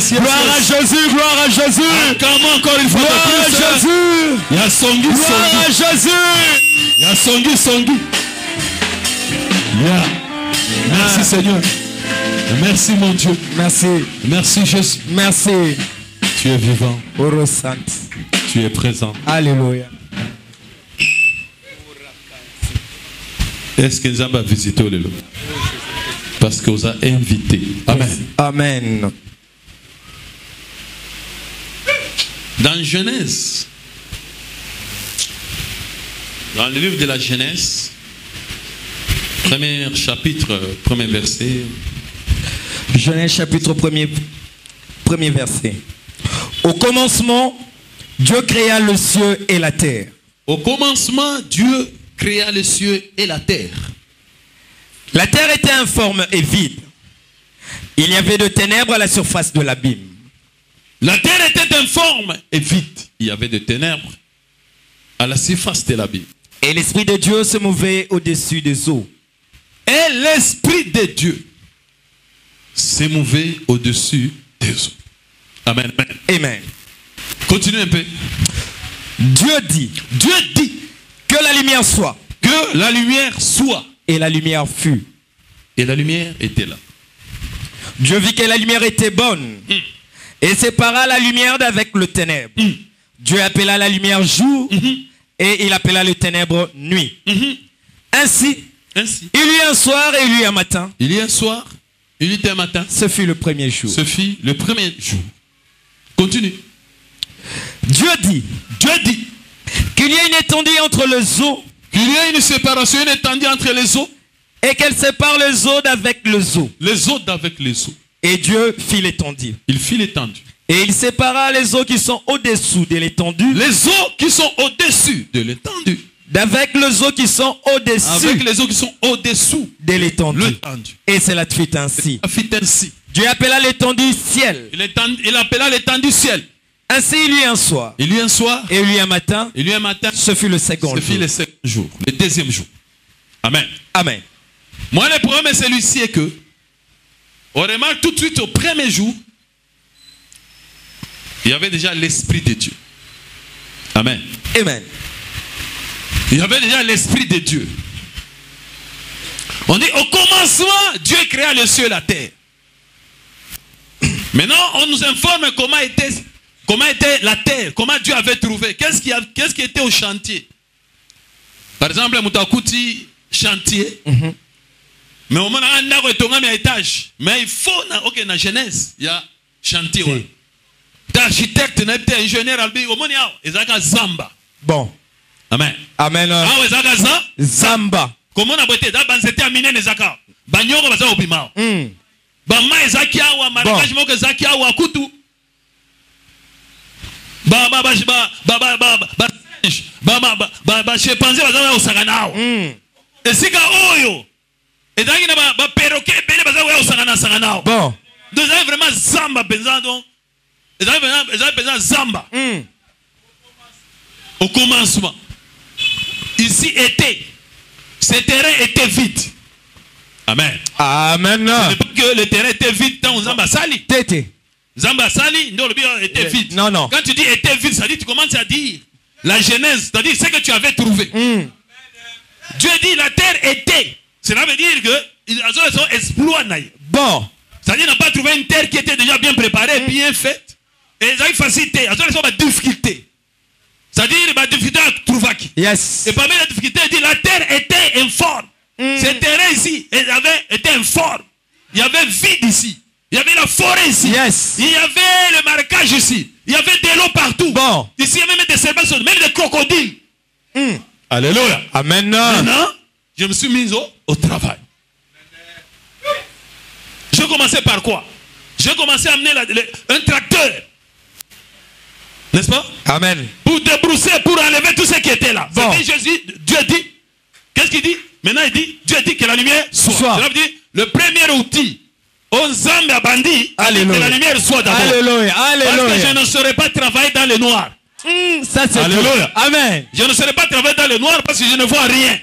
Gloire à Jésus, gloire à Jésus. Encore une fois. Gloire à Jésus. Il y a Songi, gloire à Jésus. Il y a Songi. Merci Seigneur. Merci mon Dieu. Merci. Merci Jésus. Merci. Tu es vivant. Tu es présent. Alléluia. Est-ce que nous avons visité le lot? Parce qu'on vous a invité. Amen. Amen. Dans Genèse, dans le livre de la Genèse, premier chapitre, premier verset. Genèse chapitre premier verset. Au commencement, Dieu créa le ciel et la terre. Au commencement, Dieu créa les cieux et la terre. La terre était informe et vide. Il y avait de ténèbres à la surface de l'abîme. La terre était informe et vide. Il y avait des ténèbres à la surface de l'abîme. Et l'Esprit de Dieu se mouvait au-dessus des eaux. Et l'Esprit de Dieu se mouvait au-dessus des eaux. Amen. Amen. Continue un peu. Dieu dit que la lumière soit. Que la lumière soit. Et la lumière fut. Et la lumière était là. Dieu vit que la lumière était bonne. Et sépara la lumière d'avec le ténèbre. Dieu appela la lumière jour. Et il appela le ténèbre nuit. Ainsi, il y eut un soir et il y eut un matin. Il y a un soir, il y eut un matin. Ce fut le premier jour. Ce fut le premier jour. Continue. Dieu dit qu'il y a une étendue entre les eaux. Qu'il y a une séparation, une étendue entre les eaux. Et qu'elle sépare les eaux d'avec les eaux. Les eaux d'avec les eaux. Et Dieu fit l'étendue. Il fit l'étendue. Et il sépara les eaux qui sont au-dessous de l'étendue. Les eaux qui sont au-dessus de l'étendue. D'avec les eaux qui sont au-dessus. Avec les eaux qui sont au-dessous de l'étendue. Et cela fit ainsi. Dieu appela l'étendue ciel. Il appela l'étendue ciel. Ainsi il y eut un soir. Il y eut un soir. Et il y eut un matin. Il y eut un matin. Ce fut le second jour. Ce fut le second jour. Le deuxième jour. Amen. Amen. Moi, le problème, c'est celui-ci est que, on remarque tout de suite au premier jour, il y avait déjà l'Esprit de Dieu. Amen. Amen. Il y avait déjà l'Esprit de Dieu. On dit, au commencement, Dieu créa le ciel et la terre. Maintenant, on nous informe comment était la terre, comment Dieu avait trouvé. Qu'est-ce qui était au chantier? Par exemple, Moutakuti, chantier. Mais au moment où on a un étage. Mais il faut, ok, dans la Genèse, il y a chantier. Oui. Architecte, ingénieur, au moment où il y a Zamba. Bon. Amen. Amen. Ah, oui, Zamba. Comment on a été dans c'était amené les zaka. Banyoro baza obima. Bama ezaki awa marakaj moko ezaki awa kutu. Chimpanzé baza osanga nao. Esika oyo. Ezaki na ba perroquet bele baza osanga nao. Bon. Donc c'est vraiment Zamba benza donc. Ezaki benza Zamba. Au commencement. Ici était. Ce terrain était vide. Amen. Amen. Ce n'est pas que le terrain était vide tant aux ambassadeurs. Tété. Zamba Sali, était vide. Non, non. Quand tu dis était vide, ça dit tu commences à dire la genèse, c'est-à-dire ce que tu avais trouvé. Dieu dit la terre était. Cela veut dire que ils ont exploité. Bon. C'est-à-dire qu'ils n'ont pas trouvé une terre qui était déjà bien préparée, bien faite. Et ils ont eu facilité. Ils ont eu difficulté. C'est-à-dire qu'ils ont eu difficulté à trouver. Yes. Et parmi les difficultés, il dit la terre était informe. Ce terrain ici était informe. Il y avait vide ici. Il y avait la forêt ici. Yes. Il y avait le marécage ici. Il y avait de l'eau partout. Bon. Ici, il y avait même des serpents, même des crocodiles. Alléluia. Amen. Maintenant, je me suis mis au travail. Je commençais par quoi? J'ai commencé à amener un tracteur. N'est-ce pas? Amen. Pour débrousser, pour enlever tout ce qui était là. Bon. Jésus, Dieu dit. Qu'est-ce qu'il dit? Maintenant il dit, Dieu dit que la lumière soit. Cela veut dire, le premier outil aux hommes à bandits, que la lumière soit d'abord. Alléluia. Alléluia. Parce que je ne saurais pas travailler dans le noir. Ça c'est Alléluia. Amen. Je ne saurais pas travailler dans le noir parce que je ne vois rien.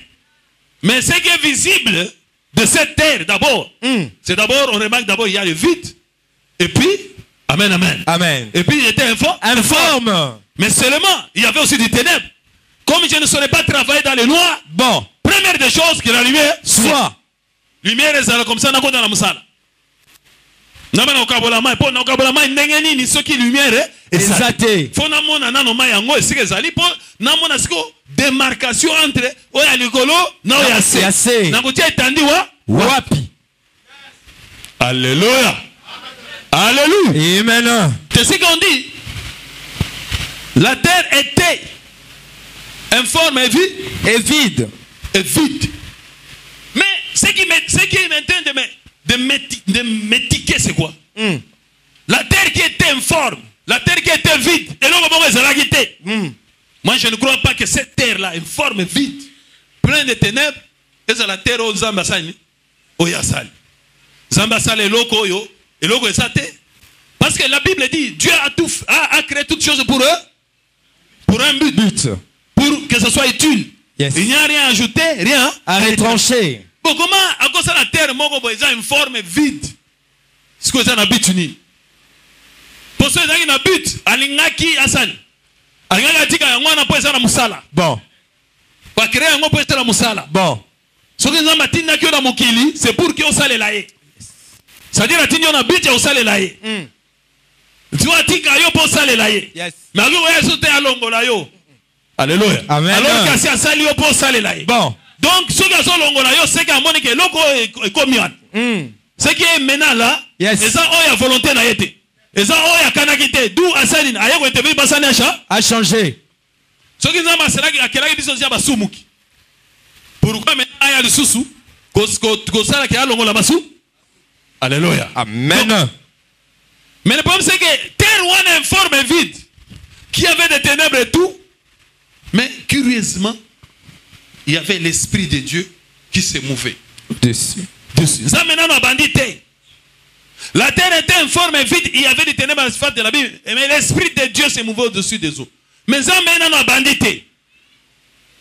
Mais ce qui est visible de cette terre d'abord, c'est d'abord, on remarque d'abord, il y a le vide. Et puis, amen, amen. Amen. Et puis il était informe. Mais seulement, il y avait aussi des ténèbres. Comme je ne saurais pas travailler dans le noir, bon, première des choses, que la lumière soit. Lumière est comme ça, dans la musala. Namana okabolama, pour okabolama ndengeni ni soki lumière exacté. Faut namona nano mai yango esike zali po namona siko démarcation entre oya likolo na oya se. Na kotia etandi wapi. Alléluia. Alléluia. Amen. C'est ce qu'on dit. La terre était informe et vide. Et vide. Et vide. Mais ce qui est maintenant de m'étiquer, c'est quoi? La terre qui était informe, la terre qui était vide, et là, moi je ne crois pas que cette terre-là, informe et vide, pleine de ténèbres, et c'est la terre aux Zambasani, au Yassal. Zambasal et Loko, et Loko et Sate. Parce que la Bible dit, Dieu a créé toutes choses pour eux, pour un but. Pour que ce soit utile. Yes. Il n'y a rien à ajouter, rien à retrancher. Bon, comment, à cause de la terre, moi, ils ont une forme vide. C'est ce que ça n'a but uni. Pour ceux qui ont un but, Alingaki Hassan. Alingaki Tika, on n'a pas ça dans Moussala. Bon. Pour créer un mot pour être dans Moussala. Bon. Ce qui ont matina qui ont Mokili, c'est pour qu'ils osent les laïcs. C'est-à-dire que tu as un but, ils osent les laïcs. Tu vois, Tika, ils osent les laïcs. Yes. Mais alors, ils sont à Longola. Alléluia. Amen. Alors que c'est à ça, ils osent les laïcs. Bon. Donc, ceux qui sont longola, c'est qu'à mon équipe, l'eau est comme ce qui est maintenant là, yes. Et ça, il y a volonté à été. Et ça, il y a canakité. D'où Assaline, il y a été vu passer à changer. Ce qui est dans la quelle est la basumuki. Pourquoi maintenant il y a le sous-sous? Qu'on s'arrête qu'il y a longola basou? Alléluia. Amen. Mais le problème c'est que terre one informe et vide, qui avait des ténèbres et tout, mais curieusement, il y avait l'esprit de Dieu qui se mouvait dessus. Ça maintenant on a bandité. La terre était informe et vide, il y avait des ténèbres à l'asphalte de la Bible, mais l'esprit de Dieu se mouvait au-dessus des eaux. Mais ça maintenant on a bandité.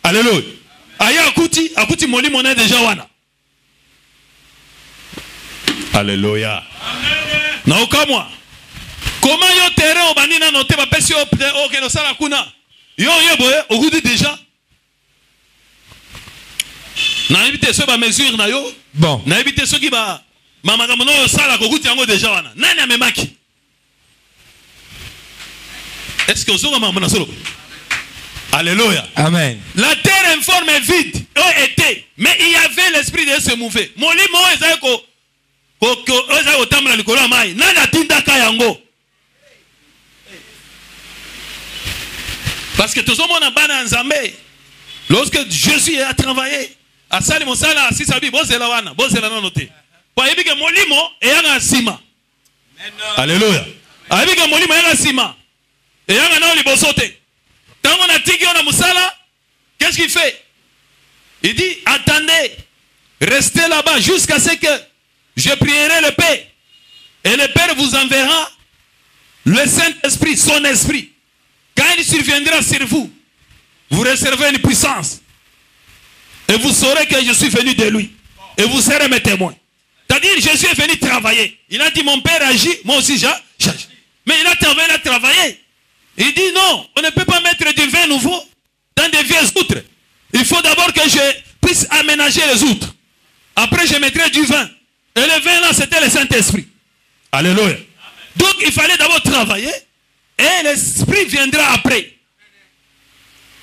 Alléluia. Aya akuti moli mona déjà wana. Alléluia. Na okamwa. Comment yo terrain au bandina noté ba pesi au que no sala kuna. Yo boye au goût déjà. Na éviter ceux ba mesure na yo. Bon. Na éviter ceux qui ba mama kamono sala ko goût yango déjà wana. Nani amemaki? Est-ce que vous avez maman solo? Alléluia. Amen. La terre informe est vide. Était. Mais il y avait l'esprit de se mouver. Mon lit, moi, parce que tout le monde a banné en Zambé. Lorsque Jésus a travaillé, à Sali Monsala, si ça dit, bon, c'est la wana, bon, c'est la noté. Pour éviter que mon limo est un sima. Alléluia. Avec que mon limo est un sima. Et un an, il bosote. Tant qu'on a tigé, on a Moussala, qu'est-ce qu'il fait? Il dit, attendez, restez là-bas jusqu'à ce que je prierai le Père. Et le Père vous enverra le Saint-Esprit, son esprit. Quand il surviendra sur vous, vous recevrez une puissance. Et vous saurez que je suis venu de lui. Et vous serez mes témoins. C'est-à-dire, Jésus est venu travailler. Il a dit, mon Père agit, moi aussi j'agis. Mais il a travaillé. Il dit non, on ne peut pas mettre du vin nouveau dans des vieilles outres. Il faut d'abord que je puisse aménager les outres. Après, je mettrai du vin. Et le vin là, c'était le Saint-Esprit. Alléluia. Donc, il fallait d'abord travailler. Et l'Esprit viendra après.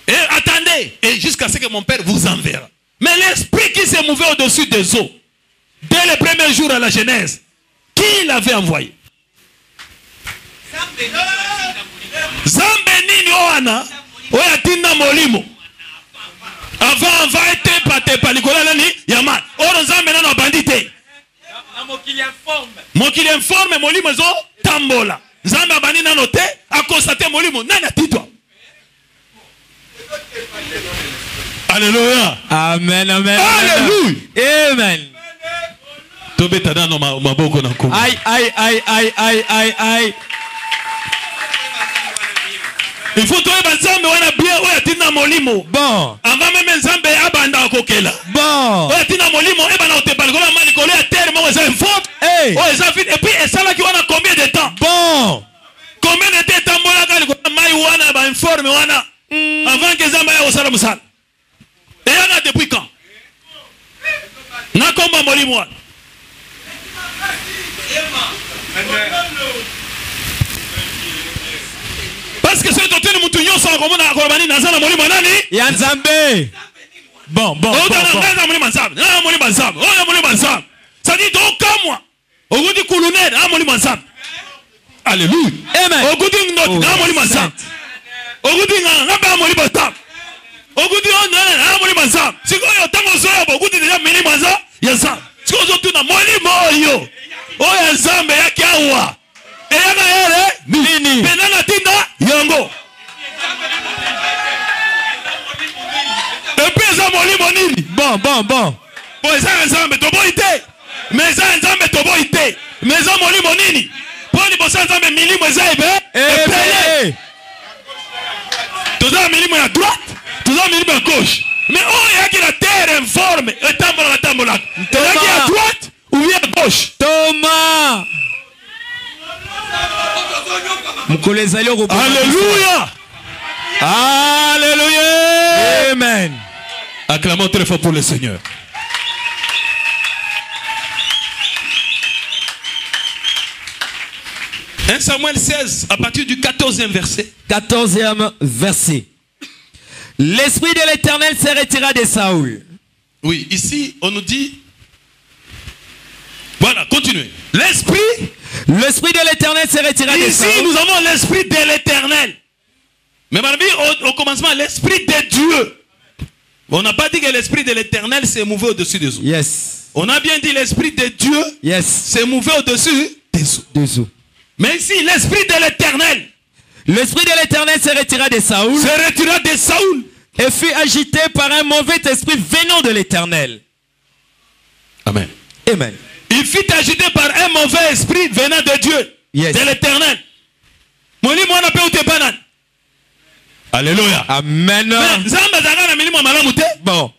Et attendez. Et jusqu'à ce que mon Père vous enverra. Mais l'Esprit qui s'est mouvé au-dessus des eaux, dès le premier jour à la Genèse, qui l'avait envoyé? Zambe nini oana oya tinda molimo avant va ete patepa likola nani yama oro zambe nano bandite mokili informe molimo zo tambola zambe abandi nano te akonstate molimo nani atitwa. Alléluia. Amen, amen. Alléluia. Amen. Tobeta nano maboko na nkumu. Aïe, aïe, aïe, aïe, aïe, aïe, aïe. Il faut trouver Nzambe wana bien oya tina molimo. Bon. Avant même Nzambe abanda kokela. Bon. Oya tina molimo ebana otepala kola mali kola ya terre mo eza fort. Hey. Oh eza vite et puis esala ki wana combien de temps? Bon. Combien de temps tambola kali kola mai wana ba informe wana. Avant que Nzambe ya osala musala. Et yana depuis quand? Na komba molimo wana. Parce que c'est tout le monde qui a comme on a commandé dans un molimo nani? Yanzambe. Bon, bon, bon. Ça dit donc comme moi. Au goût du colonel, un molimo ensemble. Alléluia. Amen. Au goût d'une note, un molimo ensemble. Au goût d'une un molimo ensemble. Au goût d'un molimo ensemble. Si vous avez autant de choses, au goût déjà molimo ensemble, il y a ça. Si vous avez tout un molimo yo. Oh ensemble, il y a kiawa. Et il y a Nini. Benana Tina Yango. Et puis ça molimo nini. Bon, bon, bon. Bon, ça ensemble tobo ite. Mais ça ensemble tobo ite. Mais ça molimo nini. Pour les bossans ensemble milimo ça ebe. Eh. Tout ça milimo à droite, tout ça milimo à gauche. Mais oh, il y a qui la terre informe et tambola tambola. Il y a qui à droite ou bien à gauche. Thomas. Alléluia. Alléluia. Amen. Acclamons très fort pour le Seigneur. Samuel 16, à partir du 14e verset. 14e verset. L'esprit de l'Éternel se retira de Saoul. Oui, ici, on nous dit... Voilà, continuez. L'esprit de l'Éternel se retira de Saoul. Ici, nous avons l'esprit de l'Éternel. Mais au commencement, l'esprit de Dieu. On n'a pas dit que l'esprit de l'Éternel s'est mouvé au-dessus des eaux. Yes. On a bien dit l'esprit de Dieu. Yes. S'est mouvé au-dessus des eaux. Mais ici, l'esprit de l'Éternel. L'esprit de l'Éternel se retira de Saoul. Se retira de Saoul. Et fut agité par un mauvais esprit venant de l'Éternel. Amen. Amen. Il fut agité par un mauvais esprit venant de Dieu. Yes. De l'Éternel. Alléluia. Amen. Bon.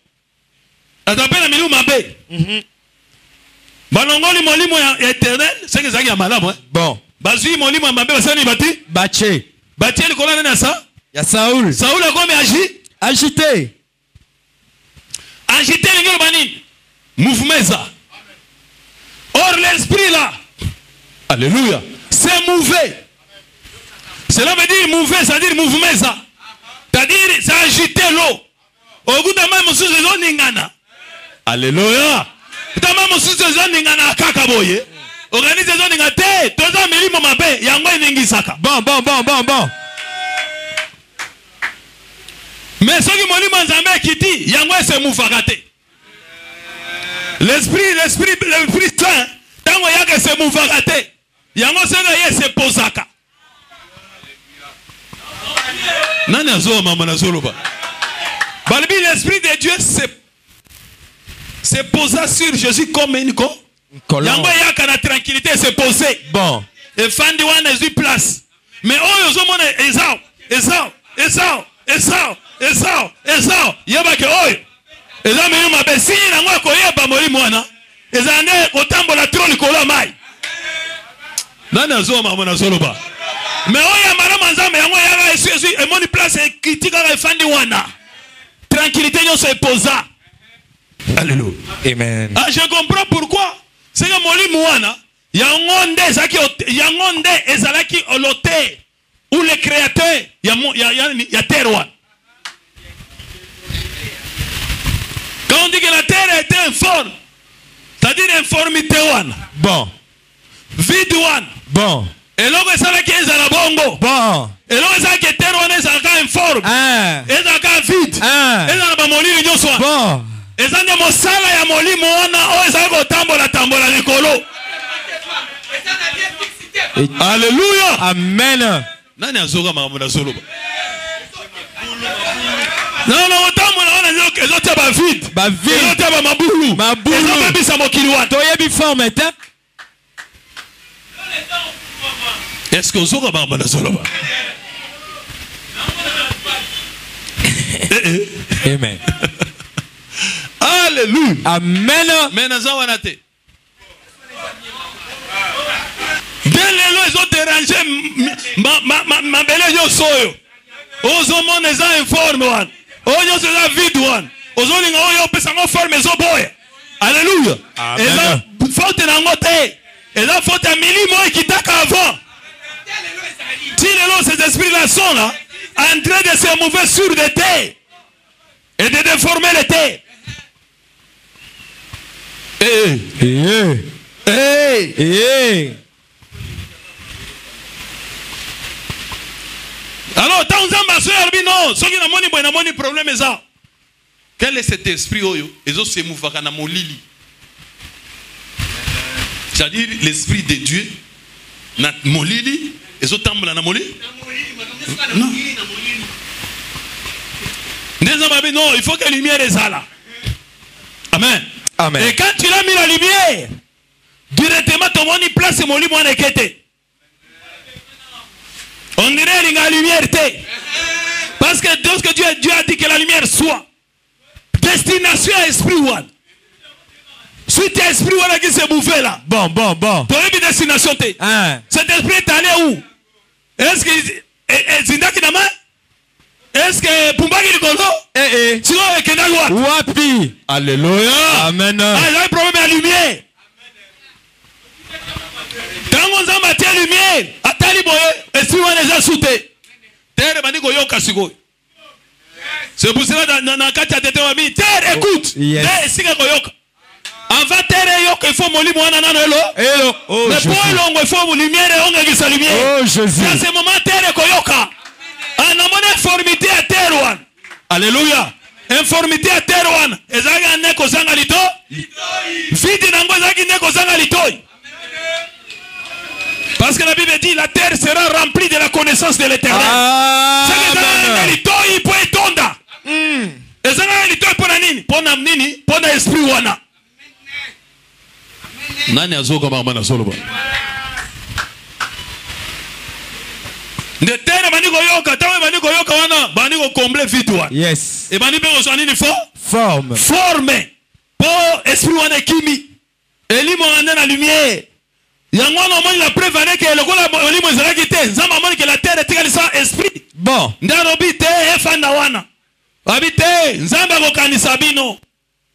Balongoli molimo ya éternel, c'est que ça y a malamu. Bon. Bazui molimo ya mabe basani bati. Baché. Baché le colonel na ça. Ya Saoul. Saoul a comme agi. Agité. Agité le bani. Mouvement ça. Or l'esprit là. Alléluia. C'est mouvé. Cela veut dire mouvé, c'est-à-dire mouvement ça. C'est-à-dire ça agité l'eau. Au goût de même sous les zones ningana. Alléluia. Tama mosusu zoninga na kaka boye. Organise zoninga te, toza milimo mabe, yango eningi saka. Bon. Mais ceux qui molimo nzambe kiti, yango se mouvaka te. L'esprit saint, tango yake se mouvaka te. Yango senga ye se posaka. Nani azo mama na zoloba. Balbi l'esprit de Dieu se posa sur Jésus comme une colonne. Yango yaka na tranquillité se poser. Bon. Et fandi wana ezu place. Mais oyo zo mona Esau. Yeba ke oyo. Eza meyo mabesi na ngo ko yeba molimo wana. Eza ne kotambola trop likolo mai. Nani azo mama na zoloba. Mais oya malama nzambe yango yaka esu emoni place kritika efandi wana. Tranquillité nyonso epoza. Alléluia. Amen. Ah, je comprends pourquoi. C'est que molimo wana yango nde ezalaki l'auteur ou le créateur ya terre wana. Quand on dit que la terre a été informe, c'est-à-dire informité one. Bon. Vide one. Bon. Et là, ça va qui est à la bongo. Bon. Et là, ça qui est terre one est informe. Et ça qui vide. Et ça va mourir l'union soit. Bon. Et ça ne me sala ya moli moana. Oh, ça va tambola Nicolo. Alléluia. Amen. Nani azoga makamuna solo. Non, autant mon autres ba vide. Ba vide. Autres ba mabulu. Mabulu. Et ça bisa mokiliwa. Toyebi forme te. Est-ce que vous avez un solo? Amen. Alléluia. Amen. Mais nous avons été. Dès les lois, ils ont dérangé ma belle yosoyo. Aux hommes, ils ont informé. Aux hommes, ils ont vide. Aux hommes, ils ont formé. Alléluia. Et là, faute dans notre terre. Et là, faute à millimètre qui t'a qu'avant. Si ces esprits-là sont là, en train de se mouver sur les terres et de déformer les terres. Alors, tant que non, ceux qui n'ont pas de problème, quel est cet esprit? Ils ont se mouvé dans mon lili. C'est-à-dire l'esprit de Dieu, mon lili. Ils ont tambola na moli? Non. Non, il faut que la lumière est là. Amen. Amen. Et quand tu as mis la lumière, directement ton monde place mon lit mon équité. On dirait la lumière. Parce que lorsque Dieu a dit que la lumière soit, destination à esprit one. Si tu as esprit one qui s'est bouffé là. Bon. Tu as une destination. Cet esprit est allé où? Est-ce que Zindaki Nama? Est-ce que Pumbaki Nikolo? Sinon, avec Kenagwa. Wapi. Alléluia. Amen. Il y a un problème à la lumière. Quand on a matière à la lumière, à Taliboye, esprit on les a sautés. Terre Maniko Yoka Sigo. C'est pour cela dans la carte de terre, écoute. Terre, Siga Yoka. Avant terre yoka, il faut mon lit moi nanano hello. Mais pour l'ongo il faut lumière et ongo qui sa lumière. Oh Jésus. À ce moment terre koyoka. En amont informité à terre one. Alléluia. Informité à terre one. Ezanga neko zanga lito. Vide nango zagi neko zanga litoi. Parce que la Bible dit la terre sera remplie de la connaissance de l'Éternel. C'est que zanga litoi pour etonda. Ezanga litoi pour nini? Pour nini? Pour esprit wana. Nani azoka mama solo ba. De terre maniko yoka, tawe maniko yoka wana, maniko combler vite wa. Yes. Et maniko osani ni forme. Forme. Pour esprit wana kimi. Elimo ande na lumière. Yango no moni la preuve ane que le kola elimo ezala kite, nzamba moni que la terre est égale sans esprit. Bon. Ndano bite efanda wana. Habite, nzamba ko kanisa bino.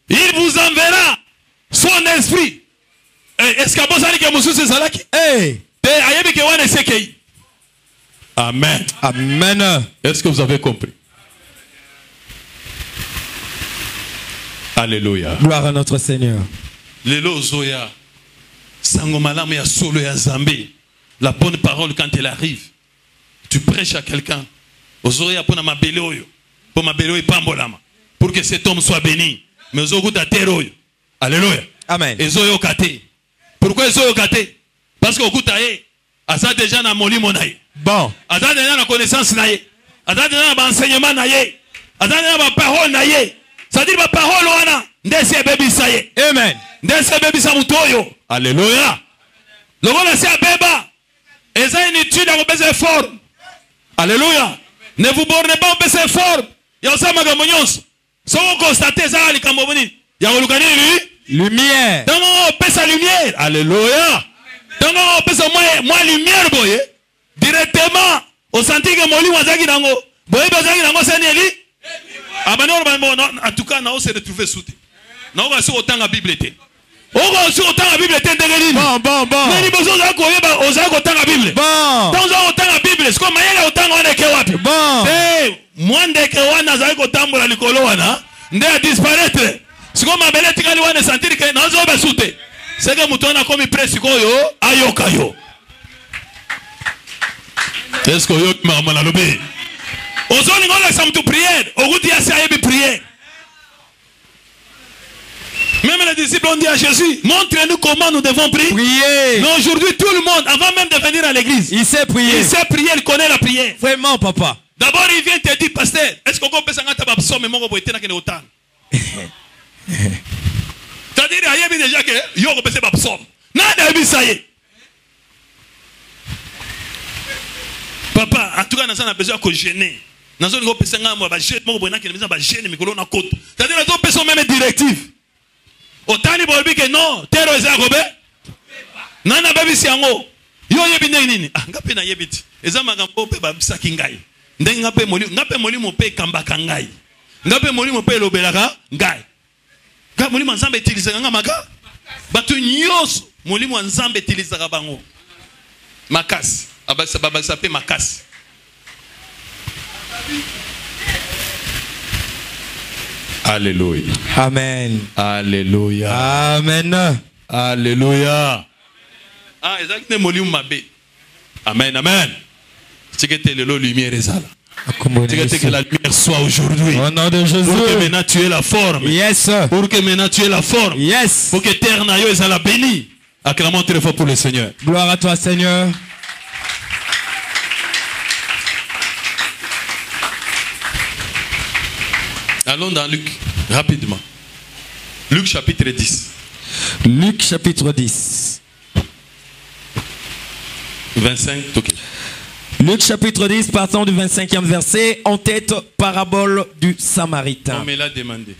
Il vous enverra son esprit. Est-ce que vous savez que Moussou c'est Salaki? Amen. Amen. Est-ce que vous avez compris? Alléluia. Gloire à notre Seigneur. Lelo Zoya. Sangomalam ya solo ya Zambé. La bonne parole quand elle arrive. Tu prêches à quelqu'un. Ozoya pour ma beloyo. Pour ma beloyo pambolama. Pour que cet homme soit béni. Mais ozogo ta teroyo. Alléluia. Amen. Ezoyo kate. Pourquoi ils ont gâté? Parce qu'au coup taillé, Asa déjà na moli monaye. Bon. Asa déjà na connaissance naye. Asa déjà na enseignement naye. Asa déjà na parole naye. C'est-à-dire ma parole wana. Ndese baby saye. Amen. Ndese baby samutoyo. Alléluia. Le voilà c'est beba. Esa une étude à besoin forme. Alléluia. Ne vous bornez pas au besoin forme. Ya osama gamonyos. Si vous constatez ça ali kamoboni. Ya olukani lui. Lumière. Dans on peut sa lumière. Alléluia. Dans on peut sa moi lumière boye. Directement senti que molimo azaki nango. Boye bazaki nango seneli. En tout cas, on s'est retrouvé sous. On va sur autant la Bible était. On va sur autant la Bible était. Bon. Mais il besoin d'un courrier, on a autant la Bible. Bon. Dans autant la Bible, c'est comme il y a autant on est kewapi. Bon. C'est moins de kewana za autant pour la likolowana. Ndé disparaître. C'est comme ma belle tikali wana sentir que nazo ba soute. C'est que mutona comme presse koyo ayoka yo. Est-ce que yo mama la lobé? Ozoni ngola samtu prière, oguti ya sayebi prière. Même les disciples ont dit à Jésus, montre-nous comment nous devons prier. Prier. Mais aujourd'hui, tout le monde, avant même de venir à l'église, Il sait prier. il sait prier, il connaît la prière. Vraiment, papa. D'abord, il vient te dire, pasteur, est-ce qu'on peut s'engager à psaume et mon goûter n'a qu'un autant? C'est-à-dire, il y a déjà que yo peut se psaume. Nada bi ça y est. Papa, en tout cas, nous avons besoin de gêner. Nous avons besoin de gêner. Nous avons besoin de gêner, mais nous avons besoin de c'est-à-dire, nous avons besoin même directive. Autant il bolbi que non, terre eza robe. Nana baby si ango. Yo yebi nini? Ah, ngape na yebiti. Eza magambo pe babisaki ngai. Ndenge ngape moli mo pe kambaka ngai. Ngape moli mo pe lobelaka ngai. Ngape moli nzambe utilisaka ngamaka. Batu nyos moli mo nzambe utilisaka bango. Makasi. Abasa pe makasi. Alléluia. Amen. Alléluia. Amen. Alléluia. Ah, exactement, molium mabe. Amen, amen. C'est que la lumière est là. C'est que la lumière soit aujourd'hui. Au nom de Jésus. Pour que maintenant tu aies la forme. Yes. Pour que maintenant tu aies la forme. Yes. Pour que terre naïo est la bénie. Acclamons très fort pour le Seigneur. Gloire à toi, Seigneur. Allons dans Luc, rapidement. Luc chapitre 10. Luc chapitre 10. 25, ok. Luc chapitre 10, partant du 25e verset, en tête, parabole du Samaritain. On me l'a demandé.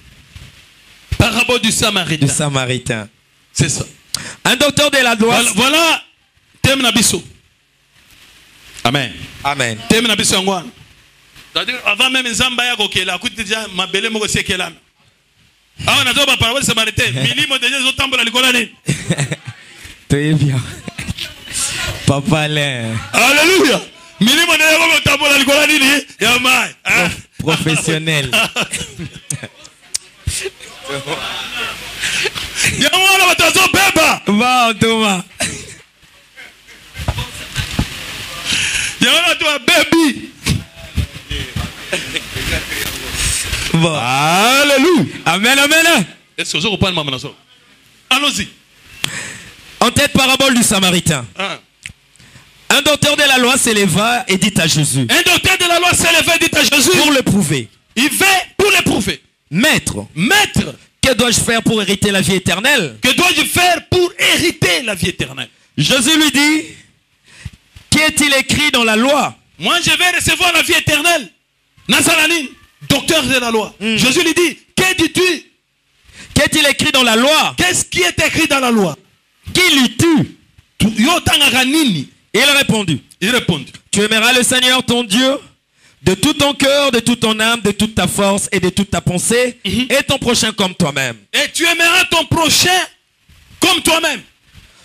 Parabole du Samaritain. Du Samaritain. C'est ça. Un docteur de la loi. Voilà, thème nabiso. Amen. Amen. Thème nabiso ngwan. C'est-à-dire, avant même Zambaya kokela, écoute déjà, ma belle moko sekela. Ah, on a dit, parole de Samaritain. Milimo déjà, ils ont tambour à l'école. Très bien. Papa Alain. Alléluia. Milimo déjà, ils ont tambour à l'école. Yamai. Professionnel. Yamai, on va t'en beba. Va, Thomas. Yamai, toi, baby. Bon. Alléluia. Amen, amen. Est-ce que vous avez parlé de ça? Allons-y. En tête, parabole du Samaritain. Ah. Un docteur de la loi s'éleva et dit à Jésus. Un docteur de la loi s'éleva et dit à Jésus. Pour le prouver. Il va pour le prouver. Maître. Maître. Que dois-je faire pour hériter la vie éternelle? Que dois-je faire pour hériter la vie éternelle? Jésus lui dit. Qu'est-il écrit dans la loi? Moi, je vais recevoir la vie éternelle. Nazaraline, docteur de la loi. Jésus lui dit, que dis-tu? Qu'est-il écrit dans la loi? Qu'est-ce qui est écrit dans la loi? Qui lis-tu? Il répondit. Il répondit. Tu aimeras le Seigneur ton Dieu de tout ton cœur, de toute ton âme, de toute ta force et de toute ta pensée, et ton prochain comme toi-même. Et tu aimeras ton prochain comme toi-même.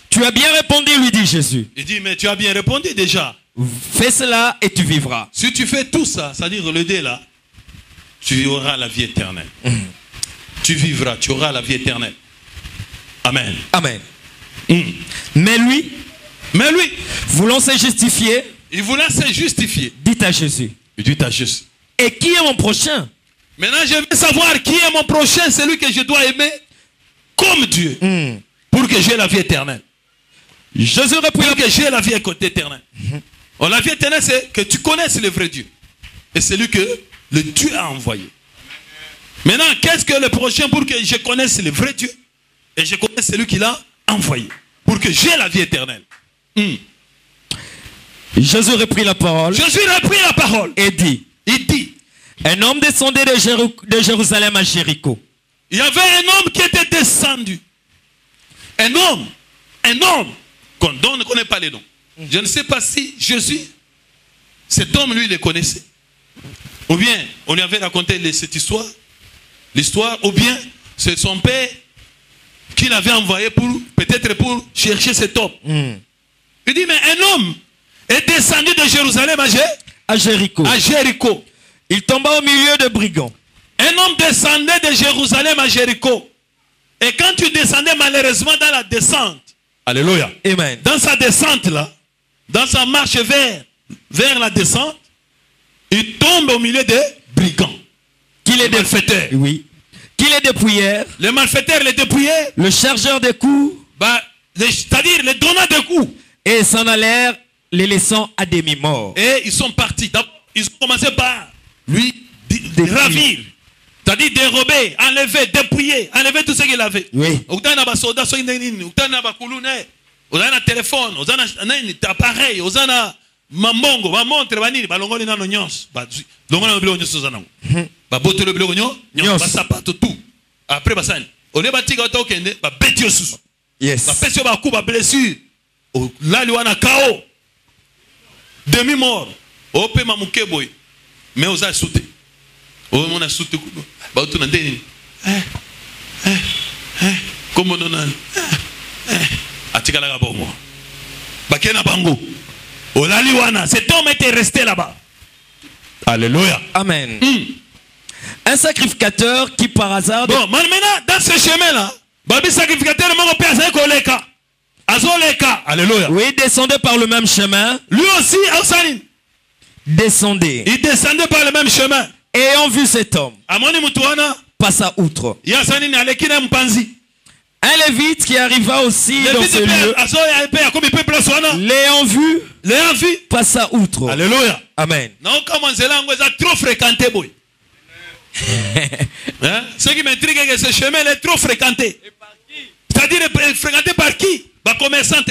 Tu as bien répondu, lui dit Jésus. Il dit, mais tu as bien répondu déjà. Fais cela et tu vivras. Si tu fais tout ça, c'est-à-dire le dé là, tu auras la vie éternelle. Tu vivras, tu auras la vie éternelle. Amen. Amen. Mais lui, voulant se justifier, il voulait se justifier. Dit à Jésus. Il dit à Jésus. Et qui est mon prochain? Maintenant, je veux savoir qui est mon prochain, celui que je dois aimer comme Dieu, pour que j'ai la vie éternelle. Jésus répondit pour que j'ai la vie éternelle. La vie éternelle, c'est que tu connaisses le vrai Dieu. Et celui que le Dieu a envoyé. Maintenant, qu'est-ce que le prochain pour que je connaisse le vrai Dieu? Et je connaisse celui qui l'a envoyé. Pour que j'ai la vie éternelle. Jésus reprit la parole. Jésus reprit la parole. Et dit. Il dit. Un homme descendait de Jérusalem à Jéricho. Il y avait un homme qui était descendu. Un homme. Dont on ne connaît pas les noms. Je ne sais pas si Jésus cet homme, lui, il le connaissait. Ou bien, on lui avait raconté cette histoire, l'histoire, ou bien, c'est son père qui l'avait envoyé peut-être pour chercher cet homme. Il dit, mais un homme est descendu de Jérusalem À Jéricho. à Jéricho. Il tomba au milieu de brigands. Un homme descendait de Jérusalem à Jéricho. Et quand tu descendais malheureusement dans la descente, alléluia, Amen. dans sa descente là, dans sa marche vers la descente, il tombe au milieu des brigands. Qu'il est malfaiteurs. Oui. Qu'il est dépouillèrent. Les malfaiteurs, les dépouillèrent. Le chargeur des coups. C'est-à-dire les donneurs de coups. Et s'en allèrent, les laissant à demi-morts. Et ils sont partis. Ils ont commencé par lui ravir. C'est-à-dire dérober, enlever, dépouiller, enlever tout ce qu'il avait. Oui. Vous avez un soldat, vous avez un téléphone, vous avez un appareil, vous avez un mambongo, ma montre, balongoli nano nyos, longona bilo nyos zanango. Ba boto le bilo nyos, ba sapato tout. Après basani. On est bati ga to kende, ba beti osusu. Yes. Ba pesi ba coup ba blessure. Là lui wana KO. Demi mort. Ope mamuke boy. Mais vous avez sauté. Oh mon a sauté. Ba tu nandeni. Comment on a atikala ga bomo. Ba kena bango. Olaliwana, cet homme était resté là-bas. Alléluia. Amen. Un sacrificateur qui par hasard... Bon, maintenant, dans ce chemin-là, Babi sacrificateur, alléluia. Oui, descendait par le même chemin. Lui aussi, Descendait. il descendait par le même chemin. Ayant vu cet homme, passa outre. Un lévite qui arriva aussi dans ce lieu, l'ayant vu, passa outre. Alléluia. Amen. Trop fréquenté, boy. Ce qui m'intrigue, c'est que ce chemin est trop fréquenté. C'est-à-dire fréquenté par qui? Par commerçants.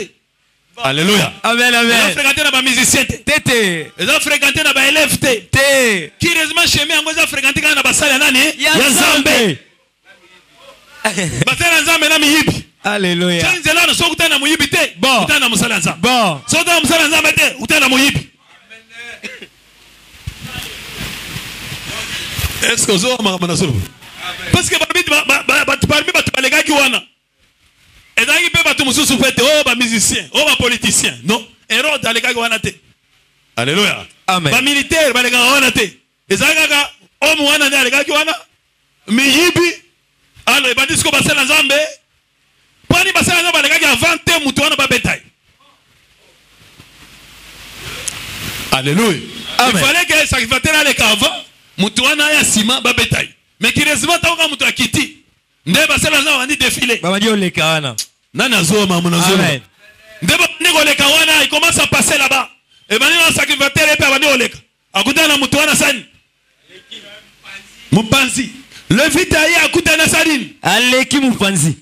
Alléluia. Amen, amen. Ils ont fréquenté par musiciens. Tété. Ils ont fréquenté par élèves. Té. Qui réellement chemin, ils ont fréquenté par salle nani? Yazambe. Basala nzambe na miyibi. Alléluia. Tenzela no sokuta na muyibi te. Bon. Utana musala nzambe. Bon. Sokuta na musala nzambe te, utana muyibi. Est-ce que vous avez un parce que parmi les gars qui ont et dans les musiciens, les politiciens, non, Hérode les gars qui ont alléluia. Amen. Les militaires, les gars qui ont été. Et ça, les gars qui ont miyibi, alors ils disent que c'est la Zambé. Pas ni basé la Zambé, les gars qui ont inventé mutuana ba bétail. Alléluia. Il fallait que ça fasse les caves. Mutuana ya sima ba bétail. Mais qui résume tant que mutu akiti. Nde basela za wandi défilé. Baba dio le kawana. Nana zo ma mona zo. Amen. Nde ba nego le kawana, il commence à passer là-bas. Et bani na sacrificateur et bani oleka. Akutana mutuana sani. Mupanzi. Le vite ayi akutana sani. Aleki mupanzi.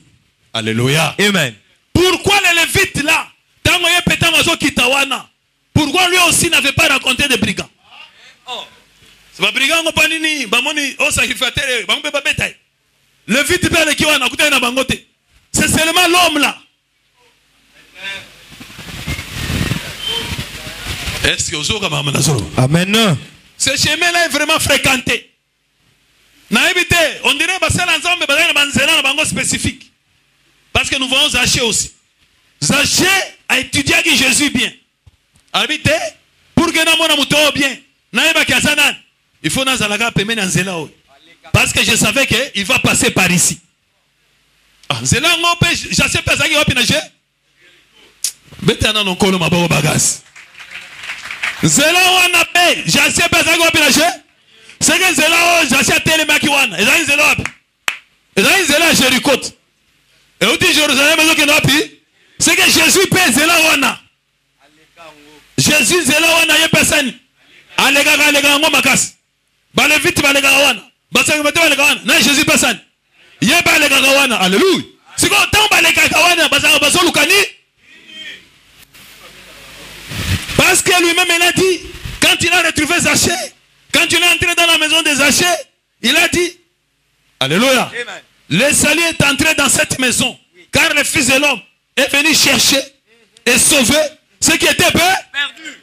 Alléluia. Amen. Pourquoi les Lévites là, tango ye pétan mazo kitawana? Pourquoi lui aussi n'avait pas raconté des brigands? Ba brigand ko panini ba moni o sacrificateur ba mbe ba bétail. Le vite père qui wana kutana na bangote. C'est seulement l'homme là. Est-ce que vous avez maman nazoro? Amen. Ce chemin là est vraiment fréquenté. Na évité, on dirait ba sala nzambe ba na banzela na bango spécifique. Parce que nous voyons Zachée aussi. Zachée a étudié avec Jésus bien. Habité pour que na mona muto bien. Na eba kiasana. Il faut nazalaga peme na nzela o. Parce que je savais que il va passer par ici. Ah, nzela ngope j'assais pas zaki opi na je. Betana non kolo maboko bagas. Nzela wana pe j'assais pas zaki opi na je. C'est que nzela o j'assais tele maki wana. Ezali nzela opi. Ezali nzela Jéricho. Et où dit Jérusalem mazo ke opi? C'est que Jésus pe nzela wana. Jésus nzela wana ye personne. Alega ngo makasi. Bale vite balega wana. Basanga bate balega wana. Na Jésus personne. Ye balega wana. Alléluia. Siko tant balega wana basanga basolukani. Parce que lui-même il a dit quand il a retrouvé Zachée, quand il est entré dans la maison de Zachée, il a dit alléluia. Amen. Le salut est entré dans cette maison car le Fils de l'homme est venu chercher et sauver ce qui était perdu.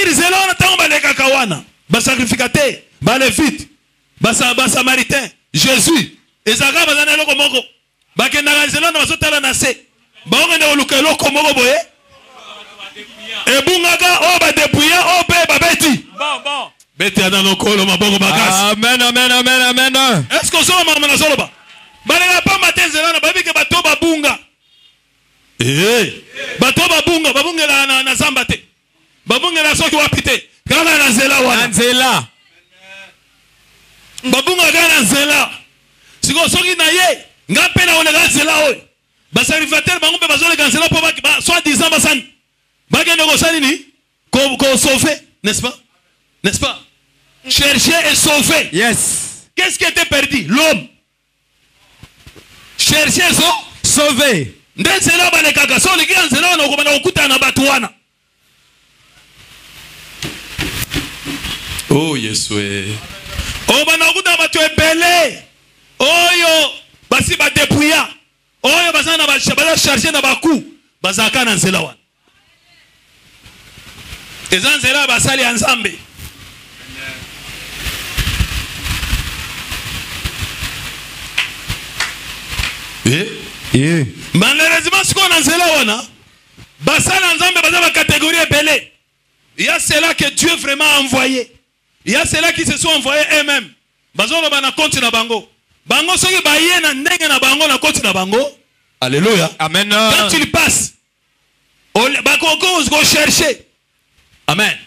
c'est-à-dire zela wana tango balekaka wana basacrificateur balevite basamaritain Jésus ezaka bazana eloko moko bakendaka zela wana bazotala na se baokende koluka eloko moko boye ebungaka oyo badepouilla oyo mpe babeti beti ana lokolo maboko makasi. Amen, amen, amen, amen. Est-ce que ça va na soloba baleka pa matin zela na babike bato babunga bato babungela na zamba te babungela soki wapi te kaka na nzela wana Nzela. babunga kaka na nzela siko soki na ye nga mpe na oleka nzela oyo basacrificateur bango mpe bazoleka nzela mpo soit disant basani bakende kosali nini kosauve, n'est-ce pas? N'est-ce pas? Chercher et sauver. Yes. Qu'est-ce qui était perdu? L'homme. Chercher et sauver. Ndenzela balekaka so leki nzela wana okobana okuta na bato wana. Oh Yesu. Okobana okuta bato ebele. Oyo basi ba dépouilla. Oyo bazana ba charger na baku. Bazaka na nzela wana. Eza nzela basali ya Nzambe. Malheureusement, ce qu'on a nzela wana, basala Nzambe baza ba catégorie ebele. Il y a ceux-là que Dieu vraiment a envoyé. Il y a ceux-là qui se sont envoyés eux-mêmes. Bazolo bana compte na bango. Bango soki baye na ndenge na bango na compte na bango. Alléluia. Amen. Quand il passe, bakoko go chercher. Amen.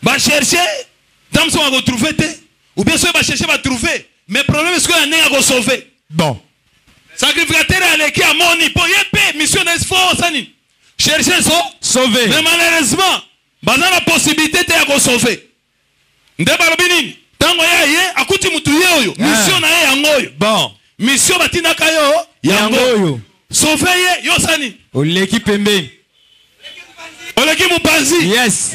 Ba chercher, tam so va trouver te. Ou bien so ba chercher ba trouver. Mais problème est-ce que la nègre go sauver. Bon. Sacrificateur aleki a moni po yepé mission n'est fort sani. Chercher sauver. Mais malheureusement, baza la possibilité de go sauver. Ndeba lobini. Tango ya ye akuti mutu ye oyo. Mission na ye yango. Bon. Mission batina kayo yango. Sauver ye yo sani. Oleki pembeni. Oleki mupanzi. Yes.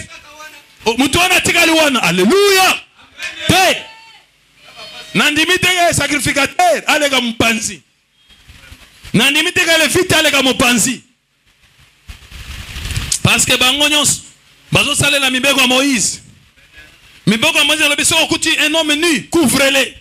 Mutu wana tikali wana. Alléluia. Te. Nandimite ye sacrificateur alega mupanzi. Nandimite ye le vite alega mupanzi. Parce que bango nyonso bazo salela mibeko ya Moïse. Mibeko ya Moïse lobi soko kuti un homme nu, couvre-le.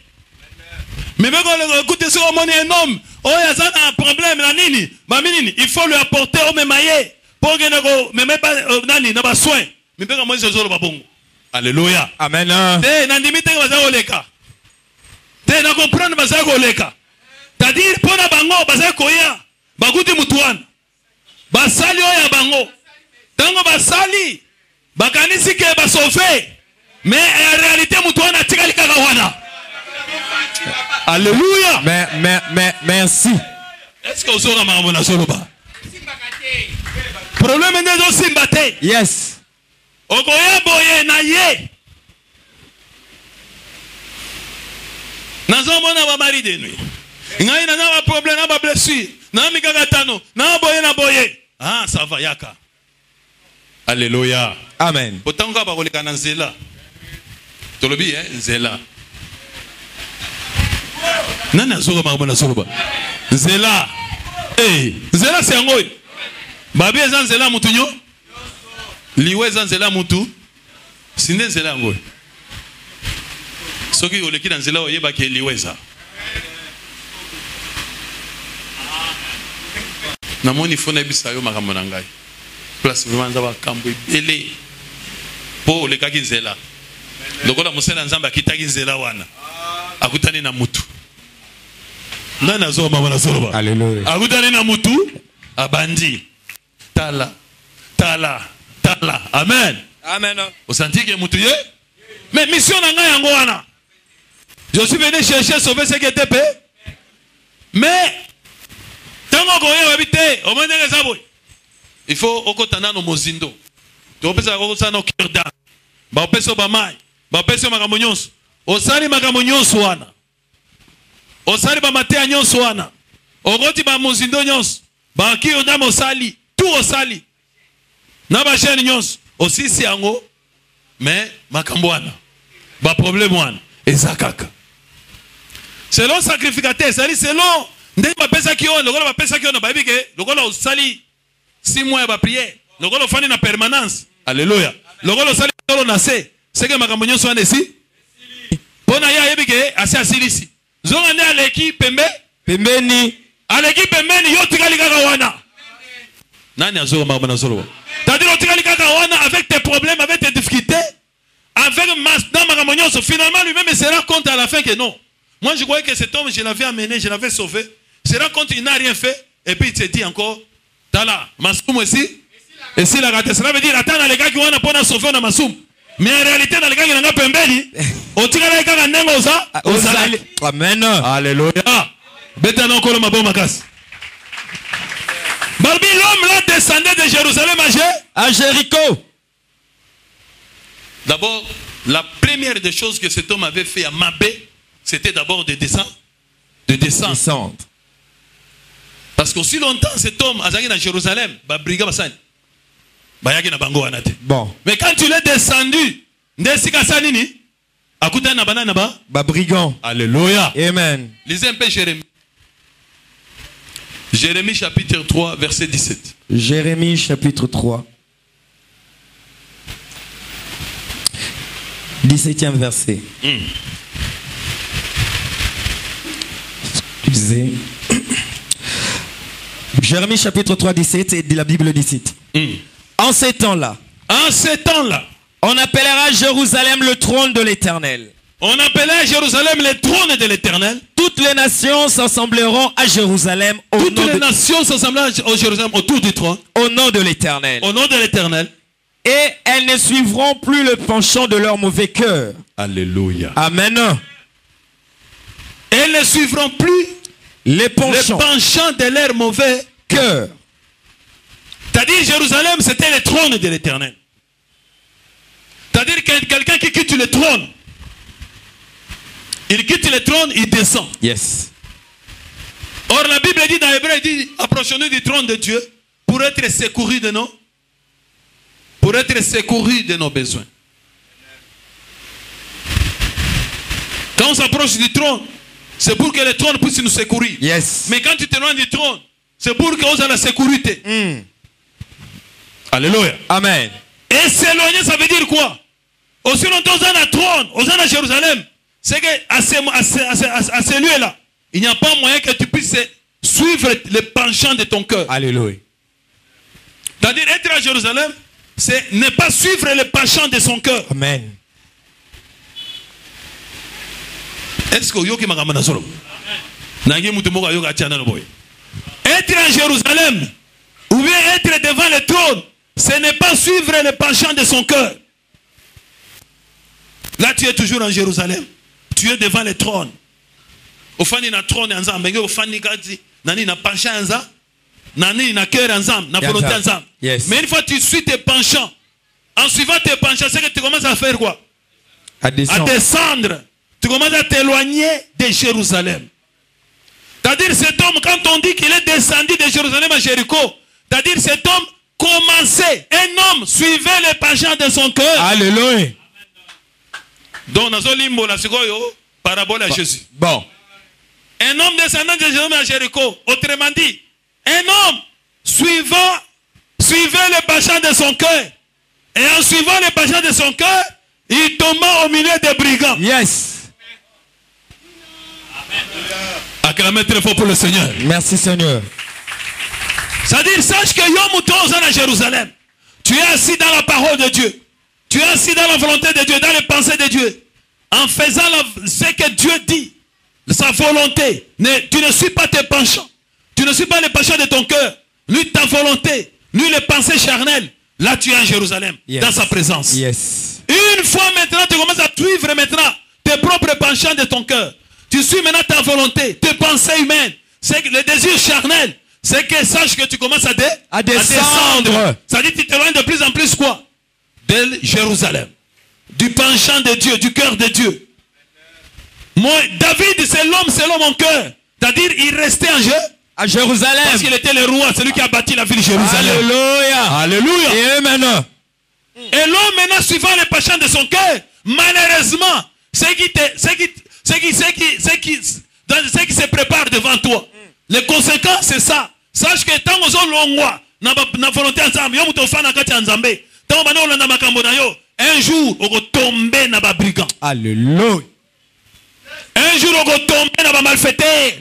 Mibeko kuti soko moni un homme, oyo aza na problème na nini? Ba nini? Il faut lui apporter au memaye pour que nako meme ba nani na ba soin. Mibeko ya Moïse zolo babongo. Alléluia. Amen. Te nandimite ye baza koleka. Te na comprendre baza koleka. C'est-à-dire pona bango baza koya, bakuti mutuana. Basali oya bango. Tango basali bakanisi ke ba sauver mais en réalité mutu wana tikali kaka wana. Alléluia. Merci. Est-ce que vous aurez ma na soloba? Problème n'est pas simbate. Yes. Okoya boye na ye. Nazo mona ba mari de nuit. Ngai na ba problème na ba blessure. Na mi kaka tano. Na boye. Ah ça va yaka. Alléluia. Amen. Potanga ba koleka na nzela. Tolobi nzela. Nana soka mabona soloba. Nzela. Nzela c'est ngoy. Babi eza nzela mutu nyo. Liwe eza nzela mutu. Sinde nzela ngoy. Soki oleki na nzela oyeba ke liweza. Namoni fona bisa yo makambo na ngai. Place vraiment za bakambo ebele po lekaki nzela lokola musena nzamba kitaki nzela wana akutani na mutu nana zo mama na soloba. Alléluia. Akutani na mutu abandi tala amen. Amen. Osantike mutu ye mais mission na ngai yango wana je suis venu chercher sauver ce qui était pe mais tango ko ye wabite o monenge sabo. Il faut okotana no mozindo. Tu opesa okotana no kirda. Ba opesa ba mai. Ba opesa makambo nyonso. Osali makambo nyonso wana. Osali ba matea nyonso wana. Okoti ba mozindo nyonso. Ba kirda mosali, tout osali. Na ba chaîne nyonso. Osisi yango mais makambo wana. Ba problème wana ezakaka. Selon sacrificateur, selon ndenge ba pesa ki on, lokola ba pesa ki on ba bibike, lokola osali 6 mois de prière. Le gars fait une permanence. Alléluia. Logolo sali tolo nase. C'est que makamonyo soit ici. Pona ya yebike asi asilisi. Zonga ne aleki pembe. Pembeni. Aleki pembeni yo tikali kaka wana. Nani azo makamono solo. C'est-à-dire yo tikali kaka wana avec tes problèmes, avec tes difficultés, avec dans makamonyo so finalement lui-même il se rend compte à la fin que non. Moi je croyais que cet homme je l'avais amené, je l'avais sauvé. Il se rend compte qu'il n'a rien fait et puis il se dit encore Tala, Massoum aussi. Et si la gâte, cela veut dire attends les gars qui vont apprendre sauver na Massoum. Mais en réalité dans les gars qui n'ont pas pembeni, au tigala les gars n'engo ça. Amen. Alléluia. Beta non kolo mabo makas. Barbi l'homme là descendait de Jérusalem à Jéricho. D'abord, la première des choses que cet homme avait fait à Mabé, c'était d'abord de descendre. De descendre. Parce qu'aussi longtemps cet homme a allé à Jérusalem, bon. Mais quand tu l'as descendu, brigand. Alléluia. Amen. Lisez un peu Jérémie. Jérémie chapitre 3, verset 17. Jérémie chapitre 3. 17e verset. Excusez. Jérémie chapitre 3, 17, et la Bible dit en ces temps-là, on appellera Jérusalem le trône de l'Éternel. On appellera Jérusalem le trône de l'Éternel. Toutes les nations s'assembleront à Jérusalem nations s'assembleront à Jérusalem autour du trône. Au nom de l'Éternel. Au nom de l'Éternel. Et elles ne suivront plus le penchant de leur mauvais cœur. Alléluia. Amen. Elles ne suivront plus les penchants de leur mauvais cœur. C'est-à-dire Jérusalem, c'était le trône de l'Éternel. C'est-à-dire que quelqu'un qui quitte le trône, il quitte le trône, il descend. Yes. Or la Bible dit dans Hébreu, il dit approchons-nous du trône de Dieu pour être secourus de nos besoins. Quand on s'approche du trône, c'est pour que le trône puisse nous secourir. Yes. Mais quand tu t'éloignes du trône, c'est pour qu'on ait la sécurité. Alléluia. Amen. Et s'éloigner, ça veut dire quoi? Aussi longtemps on a un trône, on a à Jérusalem, c'est qu'à ces lieux-là, il n'y a pas moyen que tu puisses suivre les penchants de ton cœur. Alléluia. C'est-à-dire être à Jérusalem, c'est ne pas suivre les penchants de son cœur. Amen. Est-ce que vous être à Jérusalem, ou bien être devant le trône, ce n'est pas suivre les penchants de son cœur. Là, tu es toujours en Jérusalem. Tu es devant le trône. Au fond, il y a un trône ensemble. Au fond, il y a un penchant ensemble. Il y a un cœur ensemble. Il y a une volonté ensemble. Mais une fois que tu suis tes penchants, en suivant tes penchants, c'est que tu commences à faire quoi? À descendre. Tu commences à t'éloigner de Jérusalem. C'est-à-dire cet homme, quand on dit qu'il est descendu de Jérusalem à Jéricho, c'est-à-dire cet homme commençait, un homme suivait les penchants de son cœur. Alléluia. Donc, nous avons la parabole à Jésus. Bon. Un homme descendant de Jérusalem à Jéricho, autrement dit, un homme suivait les penchants de son cœur. Et en suivant les penchants de son cœur, il tomba au milieu des brigands. Yes. Acclamez très fort pour le Seigneur. Merci Seigneur. C'est-à-dire, sache que Yom à Jérusalem, tu es assis dans la parole de Dieu. Tu es assis dans la volonté de Dieu, dans les pensées de Dieu. En faisant ce que Dieu dit, sa volonté. Tu ne suis pas tes penchants. Tu ne suis pas les penchants de ton cœur. Ni ta volonté, ni les pensées charnelles. Là, tu es à Jérusalem, dans sa présence. Yes. Une fois maintenant, tu commences à suivre maintenant tes propres penchants de ton cœur. Tu suis maintenant ta volonté, tes pensées humaines. C'est le désir charnel. C'est que sache que tu commences à descendre. Ça dit que tu t'éloignes de plus en plus quoi? De Jérusalem. Du penchant de Dieu, du cœur de Dieu. Moi, David, c'est l'homme mon cœur. C'est-à-dire, il restait à Jérusalem. Parce qu'il était le roi, celui qui a bâti la ville de Jérusalem. Alléluia. Alléluia. Et maintenant. Et l'homme maintenant, suivant les penchants de son cœur, malheureusement, c'est qui se prépare devant toi. Les conséquences, c'est ça. Sache que tant que nous avons na volonté ensemble, yo muto fana kati nzambe. tant bana olanda makambo na yo, un jour oko tomber na ba brigand. Alléluia. Un jour oko tomber na ba malfaiteur.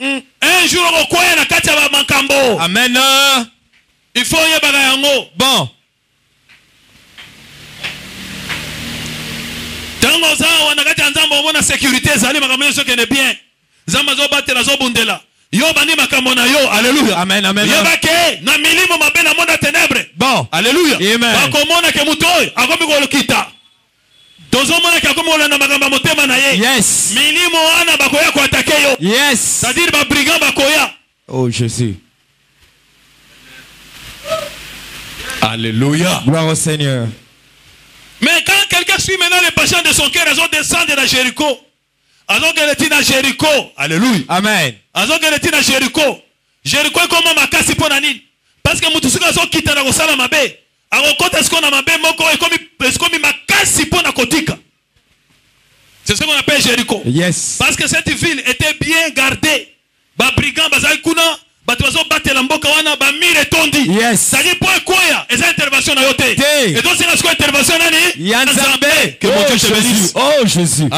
Un jour oko koya na kati ya ba makambo. Amen. Il faut yebaka yango. Bon. Tango za wana kati ya nzambo omona sécurité ezali makambo nyonso kende bien. Nzambe azobatela azobundela. Yo bani makambo na yo. Alléluia. Amen, amen. Yebake na milimo mabe na monde ténèbres. Bon. Alléluia. Amen. Bakomona ke mutoy akomi kolokita. Tozomona ke akomi olanda makambo motema na ye. Yes. Milimo wana bakoya ko attaquer yo. Yes. C'est-à-dire ba brigand bakoya. Oh Jésus. Alléluia. Gloire au Seigneur. Mais quand quelqu'un suit maintenant les passions de son cœur, ils ont descendu dans Jéricho. Ils ont gagné dans Jéricho. Alléluia. Amen. Ils ont gagné dans Jéricho. Jéricho est comme ma casse pour Nani. Parce que mutusuka sont quittés dans le salon mabe. Alors quand est-ce qu'on a mabe moko est comme ma casse pour na kotika. C'est ce qu'on appelle Jéricho. Yes. Parce que cette ville était bien gardée. Ba brigand bazai kuna. Batuazo bate la mboka wana ba mire tondi. Yes. C'est-à-dire pour quoi et ça intervention na yote. Et donc c'est la intervention nani? Yanzambe. Que mon Dieu te bénisse. Oh Jésus.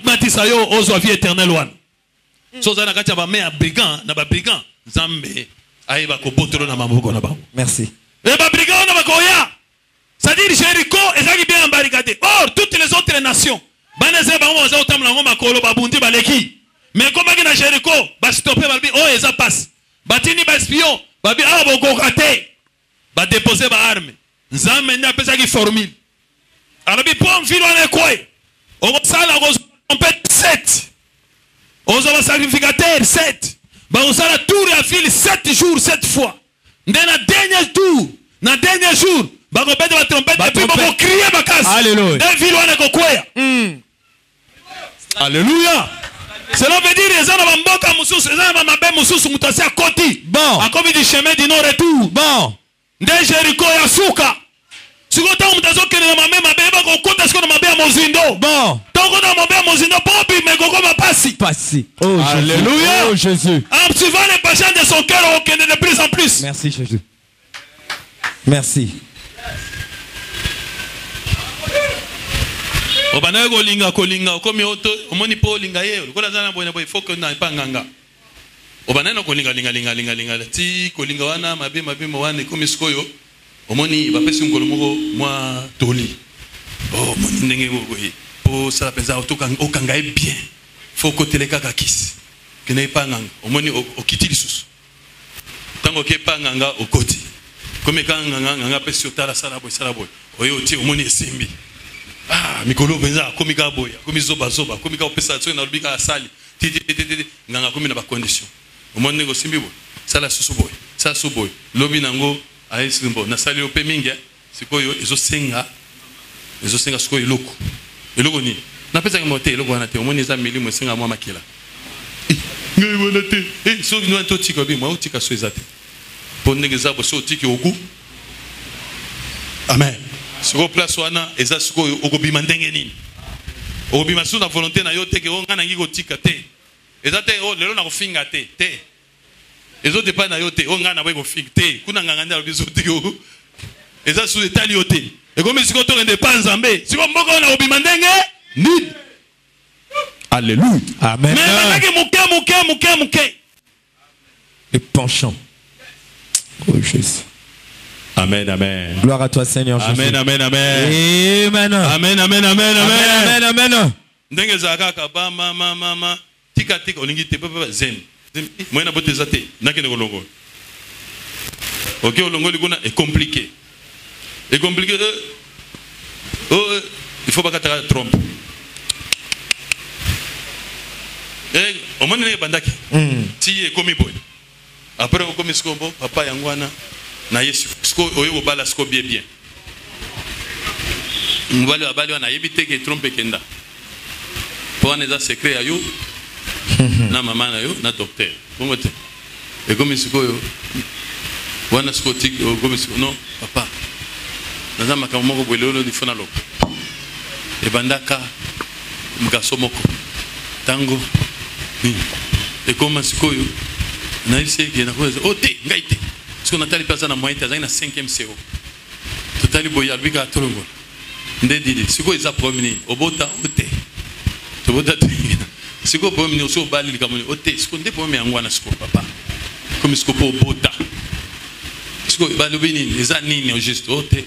Matisa yo ozo vie éternelle wan. So za na kati ba me brigand na ba brigand Nzambe aiba ko botolo na maboko na ba. Merci. Et ba brigand na ba koya. C'est-à-dire Jéricho ezaki bien barricadé. Or toutes les autres nations baneze ba mo za otamla ngoma kolo ba bundi baleki. Mais comme na Jéricho ba stopper ba oh eza passe. Batini ba espion babi abo kokate ba déposer ba arme Nzambe na pesa ki formule arabi pour vilo na quoi on sala on peut 7 on va sacrificateur 7 ba on sala tour ya ville 7 jours 7 fois ndena dernier tour na dernier jour ba ko pete ba trompette et puis ba ko crier ba casse alléluia et vilo na ko quoi alléluia. Cela veut dire les gens dans mboka mususu, les gens dans mabe mususu mutasi à koti. Bon. A comme du chemin du non retour. Bon. De Jéricho ya suka. Si vous avez mutazo que na mabe mabe ba ko kota sko na mabe ya mozindo. Bon. Tango na mabe ya mozindo popi me koko ba pasi. Passi. Oh alléluia. Oh Jésus. En suivant les passions de son cœur au de plus en plus. Merci Jésus. Merci. Obana kolinga komi oto omoni po linga ye kola zana boya boy faut que na panganga obana no kolinga linga ti kolinga wana mabe mo wana komi skoyo omoni ba pesi ngolo moko mwa toli oh moni ndenge moko ye po sala penza otoka okanga bien faut que teleka kakisi kene panganga omoni okiti lisusu tango ke panganga okoti komi kanganga pesi otala sala boy oyo ti omoni esimbi. Ah, mikolo benza komika boya, komi zoba, komika opesa tso na lubika asali. Nganga komi na ba condition. Omonde ngo simbi boy. Sala susu boy. Sala su boy. Lobi nango aisimbo. Na sali ope mingi sikoyo ezosenga sikoyo eloko. Eloko ni. Na pesa ke mote eloko wana te. Omoni za milimo senga mwa makila. Ngai wana te. So no to tika bi, mo tika so ezate. Pondenge za bo so tiki oku. Amen. Siko place wana eza siko okobima ndenge nini okobima sous na volonté na yo te ke onga nangi kotika te eza te o lelo na kofinga te ezo dépend na yo te onga na bwe kofinga te kuna nganga ndalo biso te eza sous état yo te ekomi siko to ngende pa Nzambe siko mboko na obima ndenge nini alléluia amen mais balaki muke le penchant. Oh Jésus. Amen, amen. Gloire à toi, Seigneur Jésus. Amen, amen, amen. Amen. Amen, amen, amen, amen. Amen. Ndenge zaka ba mama tika olingi te papa zem. Moi na bote zate nakene kolongo. OK olongo likuna est compliqué. Et compliqué il faut pas que tu trompe. Au moins ne bandaki. Ti komi boy. Après komi skombo papa yangwana. Na yesu sko oyo bala sko bien mbali wana yebite ke trompe kenda pour neza secret ayo na mama na yo na docteur bongo te e comme siko yo wana sko tik comme siko non papa naza makambo moko bolelo ni fona loko e bandaka mkaso moko tango e comme siko yo na ise ke na ko o te ngaite. Parce qu'on a tali personne à moyen, t'as une 5e CO. tali boya bika tolongo nde didi siko eza promini obota ote tobota siko promini oso bali kamoni ote siko nde promini angwana siko papa comme siko po obota siko balobi nini eza nini au juste ote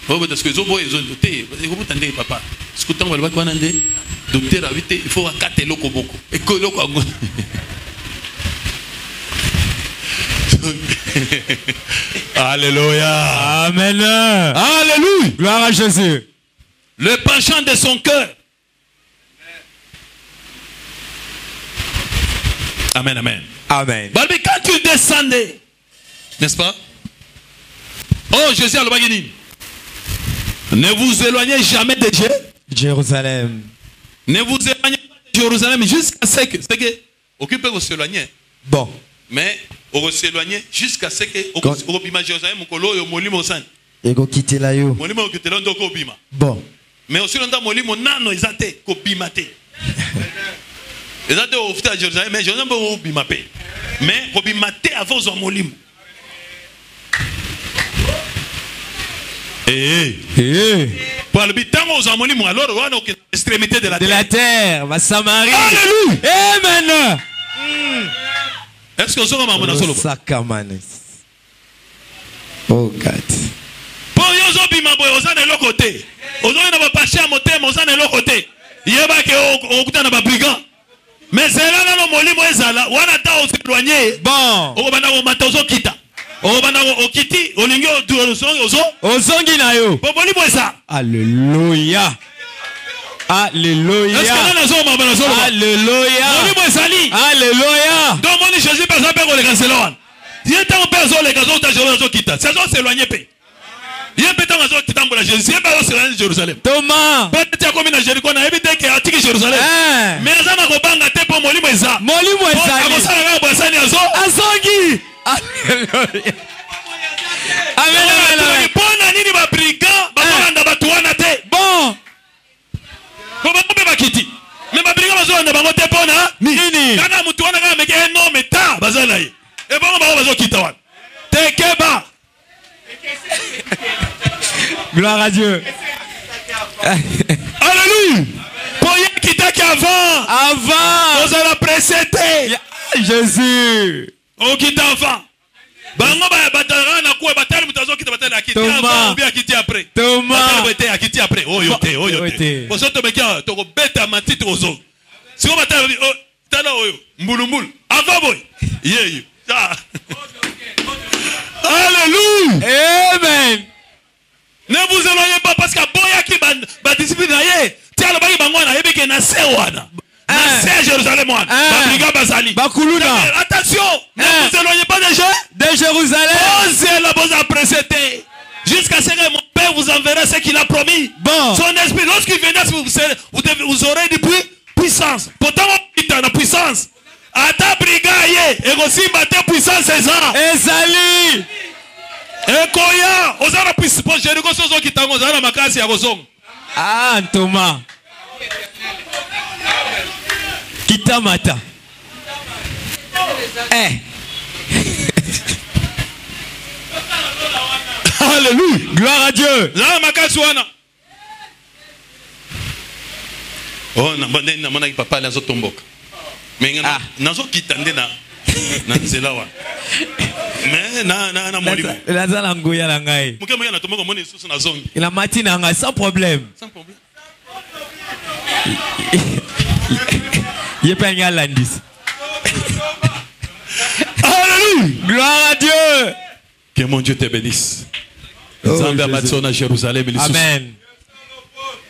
obota siko ezo boye ezo ote obota nde papa siko tango balobaki wana nde docteur abite il faut akata eloko boko ekoloko yango. Alléluia. Amen. Alléluia. Gloire à Jésus. Le penchant de son cœur. Amen, amen. Amen. Balbi, quand tu descendais, n'est-ce pas? Oh, Jésus a le bagini. Ne vous éloignez jamais de Jérusalem. Ne vous éloignez pas de Jérusalem jusqu'à ce que occupez vous s'éloigner. Bon. Mais on s'éloigner jusqu'à ce que au bima Jérusalem mukolo yo molimo san. Ego kitela yo. Molimo kitela ndoko bima. Bon. Mais aussi longtemps molimo nano ezate ko bima te. Ezate au futa Jérusalem mais Jérusalem bo bima pe. Mais ko bima te avant zo molimo. Pour le bitan aux molimo alors on a extrémité de la terre. Ma Samarie. Alléluia. Amen. Est-ce que vous avez un solo? Oh God. Pour vous avez un côté. Vous avez un paché à monter, vous avez un côté. Il y a un brigand. Mais c'est là que nous avons on a s'éloigner. Bon. On va nous quitter. On va nous quitter. On va nous Alléluia. Alléluia. Alléluia. Alléluia. Donc mon Jésus par exemple on les cancelle. Il y a tant personne les gazons ta Jérusalem quitte. C'est ça s'éloigner pe. Il y a peut-être gazons qui t'embole Jésus. Il y a pas s'éloigner Jérusalem. Thomas. Peut-être comme dans Jéricho on a évité que attique Jérusalem. Mais ça na kobanga te po molimo eza. Molimo eza. Akosa na bosani azo. Azongi. Alléluia. Amen. Amen. Bona nini ba brigand ba kolanda batu wana te. Bon. Comment on peut quitter? Mais ma brigade va se rendre te pona. Nini? Kana mutu wana kama meke no meta bazala yi. Et bon on va quitter wana. Tekeba. Gloire à Dieu. Alléluia. Pour y quitter qu'avant. Avant. Vous allez précéder. Jésus. On quitte avant. Bango ba batara na ko batali mutazo kita batali akiti avant ou bien akiti après. Thomas. Batali akiti après. Oh yote, oh yote. Pour ça to mekia to ko beta matiti ozo. Si on batali oh tala oyo mbulumbulu. Avant boy. Yeah. Alléluia. Amen. Ne vous éloignez pas parce que boya qui ba discipline na ye. Tia lo baki bango na yebeke na sewana. C'est Jérusalem. Attention, ne vous éloignez pas de Jérusalem. Posez la bonne à précéder. Jusqu'à ce que mon Père vous enverra ce qu'il a promis. Bon. Son esprit, lorsqu'il viendra, vous aurez de puissance. Pourtant, il a la puissance. À ta brigade, et aussi battre puissance, c'est ça. Et salut. Et Koya, vous avez la puissance. Pour Jéricho, ce qui t'a dit, ma casse, ah, Thomas. Kitamata. Alléluia. Gloire à Dieu. Là, ma casse, oh, na mona papa la zotomboka. Mais nazo kitande na nzela wa. Mais na molimo. La zala ngoya la ngai. Muke moya na tomboka moni susu na zongi. Il a matina ngai sans problème. Sans problème. Il pas un landis. Alléluia. Gloire à Dieu. Que mon Dieu te bénisse. Zamba Matsona Jérusalem. Amen.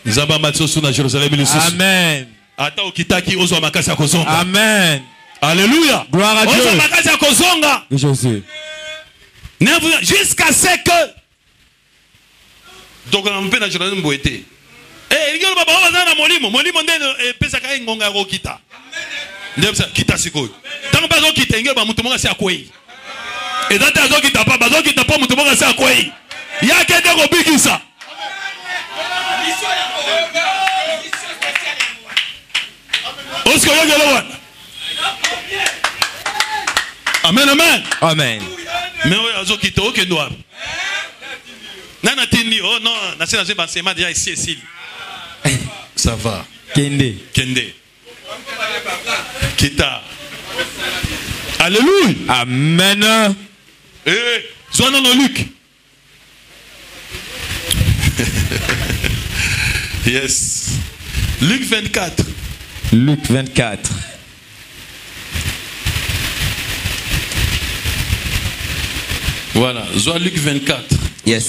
Zamba Matsona Jérusalem. Amen. Ata okitaki ozo makasi ya kozonga. Amen. Alléluia. Gloire à Dieu. Ozo makasi ya kozonga. Jésus. Jusqu'à ce que donc on peut na Jérusalem boité. Eh, il y a baba bazana molimo ndene pesa ka ngonga ko kita. Ndem sa kita sikoyo. Tango bazo kita ngeba ba mutu monga si akwei. Et data bazo kita pa bazo kita pa mutu monga si akwei. Ya kende ko bikisa. Osko yogelo wana. Amen amen. Amen. Mais oyo azo kita okendo wapi? Nana tindi Nami, oh non, Nassé Bansema déjà ici. Ça va. Kende. Kende. Kita. Alléluia. Amen. Eh, Zoana no Luc. Yes. Luc 24. Luc 24. Voilà, Zoa Luc 24. Yes.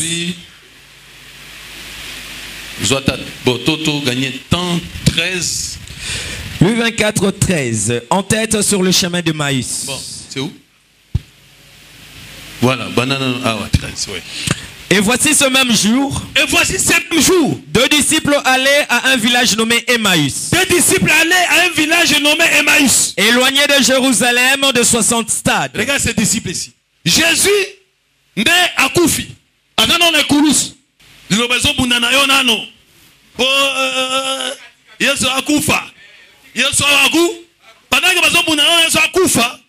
Zoa Bototo gagné temps 13. Luc 24, 13. En tête sur le chemin de Maïs. Bon, c'est où? Voilà, banane. Ah ouais, 13, ouais. Et voici ce même jour. Et voici ce même jour. Deux disciples allaient à un village nommé Emmaüs. Deux disciples allaient à un village nommé Emmaüs. Éloigné de Jérusalem de 60 stades. Regarde ces disciples ici. Jésus nde akufi. Anano ne kulus. Lilobezo bundana yo nano. Po Yesu akufa. Yesu aku. Panaka bazo bundana Yesu akufa.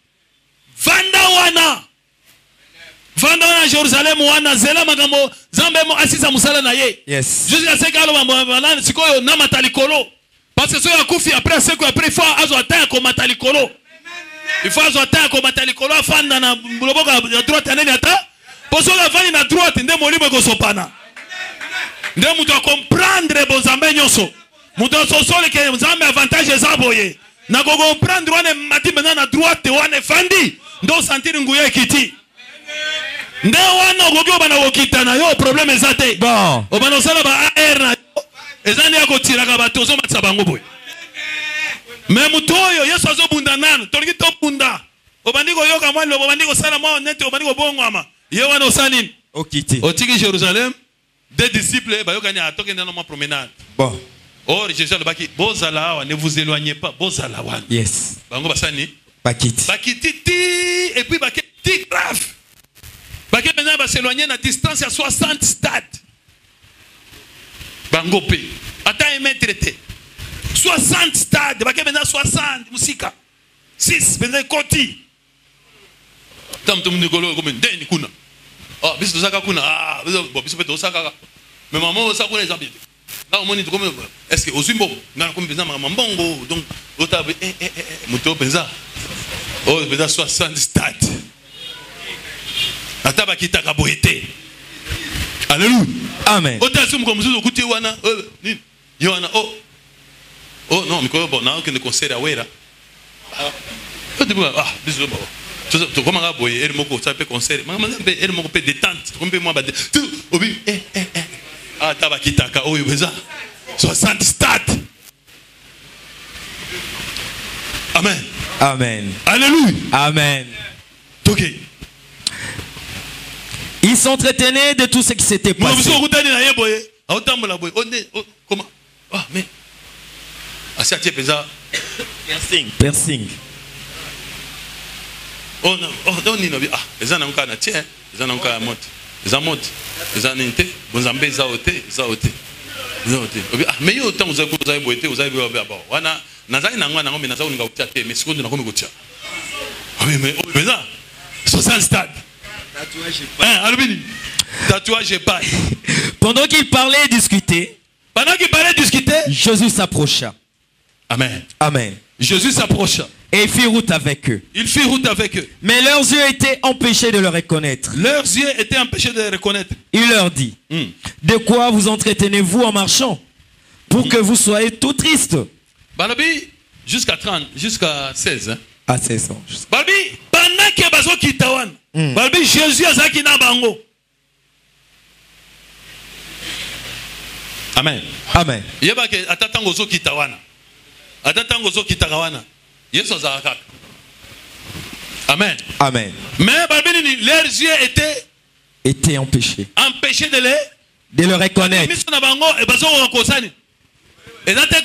Vanda wana. Vanda wana Jerusalem wana zela magambo zambe mo asisa musala na ye. Yes. Jésus a seka lo mamana sikoyo na matalikolo. Parce que so akufi après seko après il faut azo atteindre ko matalikolo. Il faut azo atteindre ko matalikolo afanda na loboko ya droite anene ata. Poso la vani na droite nde molimo ko sopana. Nde muto comprendre bo zambe nyoso. Muto sosole ke zambe avantage za boye. Na ko comprendre wane mati mena na droite wane fandi. Ndo sentir nguye kiti. Nde wana gogo bana kokita na yo problème ezate. Bon. Obana sala ba AR na yo. Ezani yako tiraka bato zo matsa bango boye. Mais mutoyo Yesu azobunda nano. Tolingi to bunda. Obandiko yoka mwalo obandiko sala mwa nete obandiko bongwama. Yewana osalini. Okiti. Otiki Jérusalem. Des disciples bayokani atoke ndano ma promenade. Bon. Or Jésus le baki bozala wa ne vous éloignez pas bozala wa. Yes. Bango basani. Bakiti. Bakiti et puis bakiti grave. Baki maintenant va s'éloigner à distance à 60 stades. Bango pe. Ata un mètre traité. 60 stades. Baki maintenant 60 musika. 6 maintenant koti. Tam tum nikolo comme ndeni kuna. Ah biso saka kuna ah biso peto saka. Mais maman ça kuna ezabie. Là au moins tu comme est-ce que ozimbo ngana comme bizama maman bongo donc otabe muto penza. Oh penza 60 stades. Ataba kitaka boete. Alléluia. Amen. Otasum comme muzo kuti wana nini? Yohana oh non mikolo bon na aucun concert à wera. Ah biso bon. Tu comment on boyer elle moko ça peut concert maman elle moko peut détente comme moi ba tu obi ah tabakitaka oyo beza 60 stades. Amen. Amen. Alléluia. Amen. OK. Ils s'entretenaient de tout ce qui s'était passé. Comment? Ah mais asiatie pesa Piercing. Oh non ni no ah eza na nka na tie eza na nka ya moto eza moto eza ninte bonzambe eza ote obi ah mais yo tant uza ko uza boete uza be ba wana nazali na ngwana ngombe nazali nga utia te mais seconde na komi kotia ah mais ça 60 stades albini tatouage pas. Pendant qu'ils parlaient et discutaient, Jésus s'approcha. Amen. Amen. Jésus s'approcha. Et il fit route avec eux. Mais leurs yeux étaient empêchés de le reconnaître. Il leur dit, de quoi vous entretenez-vous en marchant pour que vous soyez tout tristes? Balabi, jusqu'à 30, jusqu'à 16. Hein? À 16 ans. Balabi, pendant que bazo kitawan. Balabi, Jésus azaki na bango. Amen. Amen. Yeba ke atatango zo kitawana. Atatango zo kitakawana. Yesu azaka. Amen. Amen. Mais Balabi, leurs yeux étaient empêchés. Empêchés de le reconnaître. Et là, tu es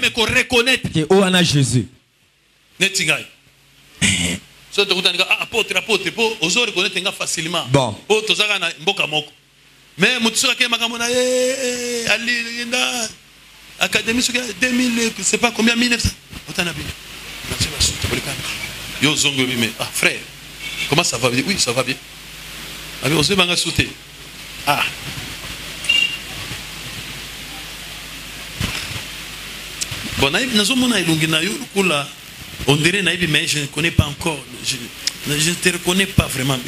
mais qu'on reconnaître. Que où en a Jésus. Apôtre, pour oser reconnaître facilement. Bon. Mais académie 2000, je sais pas combien 1900. Yo zongo mais ah frère, comment ça va bien? Oui, ça va bien. Ah mais on se banga sauter. Ah, Bon, on dirait mais je ne connais pas encore. Je ne te reconnais pas vraiment.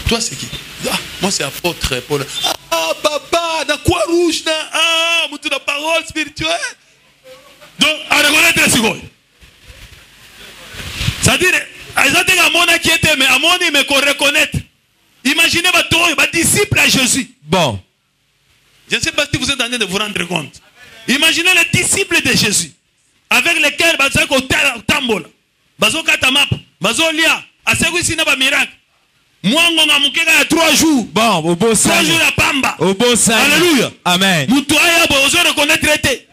Toi, c'est qui? Ah, moi, c'est apôtre Paul. Ah, papa, dans quoi rouge? Ah, la parole spirituelle. Donc, à reconnaître ce qu'on. C'est-à-dire, qui était, mais à mon avis, mais qu'on reconnaître. Imaginez votre disciple à Jésus. Bon. Je ne sais pas si vous êtes en train de vous rendre compte. Imaginez les disciples de Jésus. Avec lesquels Bazako Tambola. Bazo Katamap. Bazo Lia. A Seguisi n'a pas miracle. Moi, on a manqué 3 jours. Bon, au beau 3 jours à Pamba. Au beau salut. Alléluia. Amen. Moutoya, vous allez reconnaître l'été.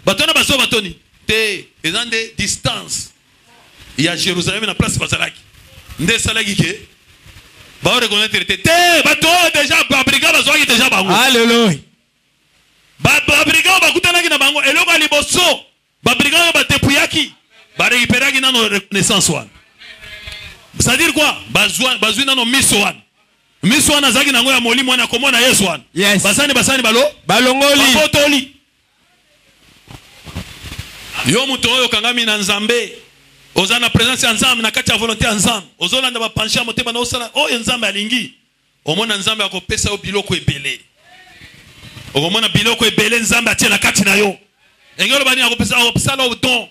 Batona Bazo Batoni. Té, ils ont des distances. Il y a Jérusalem, la place Basalaki. Ndé Salaki ke. Bah, reconnaître l'été. Té, Bato déjà, Babriga, Bazo qui déjà Bango. Alléluia. Babriga, Bakutanaki na Bango. Et le gars, Liboso. Babriga, Batepuyaki. Baréperaki dans nos reconnaissance. C'est-à-dire quoi? Bazui dans nos missoan. Missoan azaki nango ya moli mwana komona Yesu wana. Yes. Basani balo. Balongoli. Botoli. Yo muto oyo kangami na Nzambe. Oza na présence ya Nzambe na kati ya volonté ya Nzambe. Ozolanda ba pencher motema na osala. Oyo Nzambe alingi. Omona Nzambe akopesa yo biloko ebele. Omona biloko ebele Nzambe atie na kati na yo. Engelo bani akopesa lo don.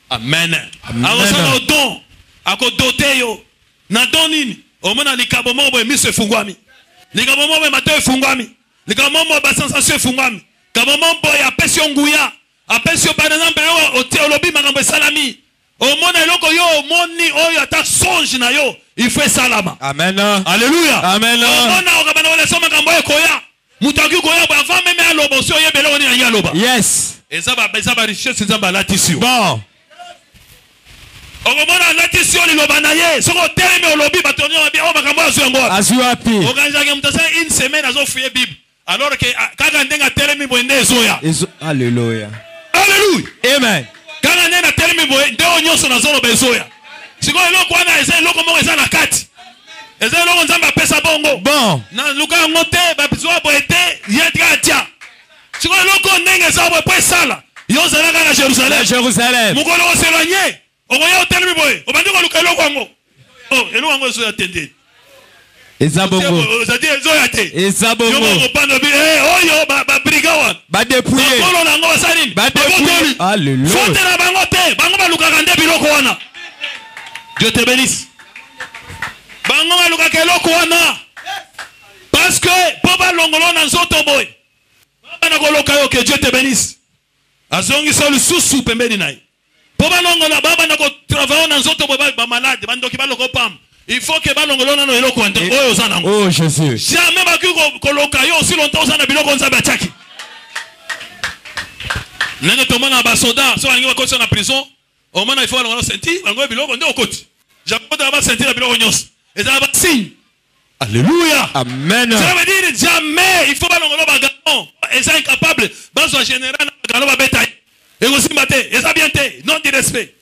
Amen. Akosala lo don. Ako dote yo na donini omona likabo mobo emiso efungwami likabo mobo emato efungwami likabo mobo basansasio efungwami kabo mobo ya pesio nguya apesio par exemple yo olobi makambo esalami omona eloko yo omoni oyo ata songe na yo il faut salama. Amen. Alléluia. Amen. Omona okabana wala soma makambo ekoya mutaki koya avant même aloba so yebele oni ya aloba. Yes. Ezaba richesse Nzamba latisio. Bon. Okomona latisio liloba na ye soko terme olobi batoni bien o makambo azuango azuapi okanjaka mutasa une semaine azofuye bible alors que kaka ndenga terme boende ezoya alléluia alléluia amen kaka ndenga terme boende ndio nyonso na zolo bezoya siko eloko wana eza eloko mo eza na kati eza eloko Nzambe apesa bongo bon na luka ngote babizo boete yetka tia siko eloko ndenge za bo pesala yo zalaka na Jérusalem mukolo s'éloigner. Okoya otelemi boy obandiko lukelo kwango oh elo wango so yatende ezabongo ozadi ezo yate ezabongo yo kopanda bi oyo ba brigawa ba dépouiller kolo nango basalini ba dépouiller alléluia fote na bango te bango balukaka nde biloko wana Dieu te bénisse bango balukaka eloko wana parce que po balongolo na nzoto boy bana koloka yo que Dieu te bénisse azongi solu susu pembeni naye. Baba longola baba na ko travailler na nzoto ba malade bandoki baloko pam il faut que balongolo na no eloko ande oyo zana ngo oh Jésus jamais ba ko loka yo aussi longtemps zana biloko Nzambe ataki nene tomona ba soda so alingi ba ko na prison o mana il faut balongolo senti bango biloko nde okoti jamais ba senti na biloko nyos eza ba signe alléluia amen ça veut dire jamais il faut balongolo ba galon eza incapable ba so général na galon ba beta. Et aussi maté, et ça bien té, non de respect.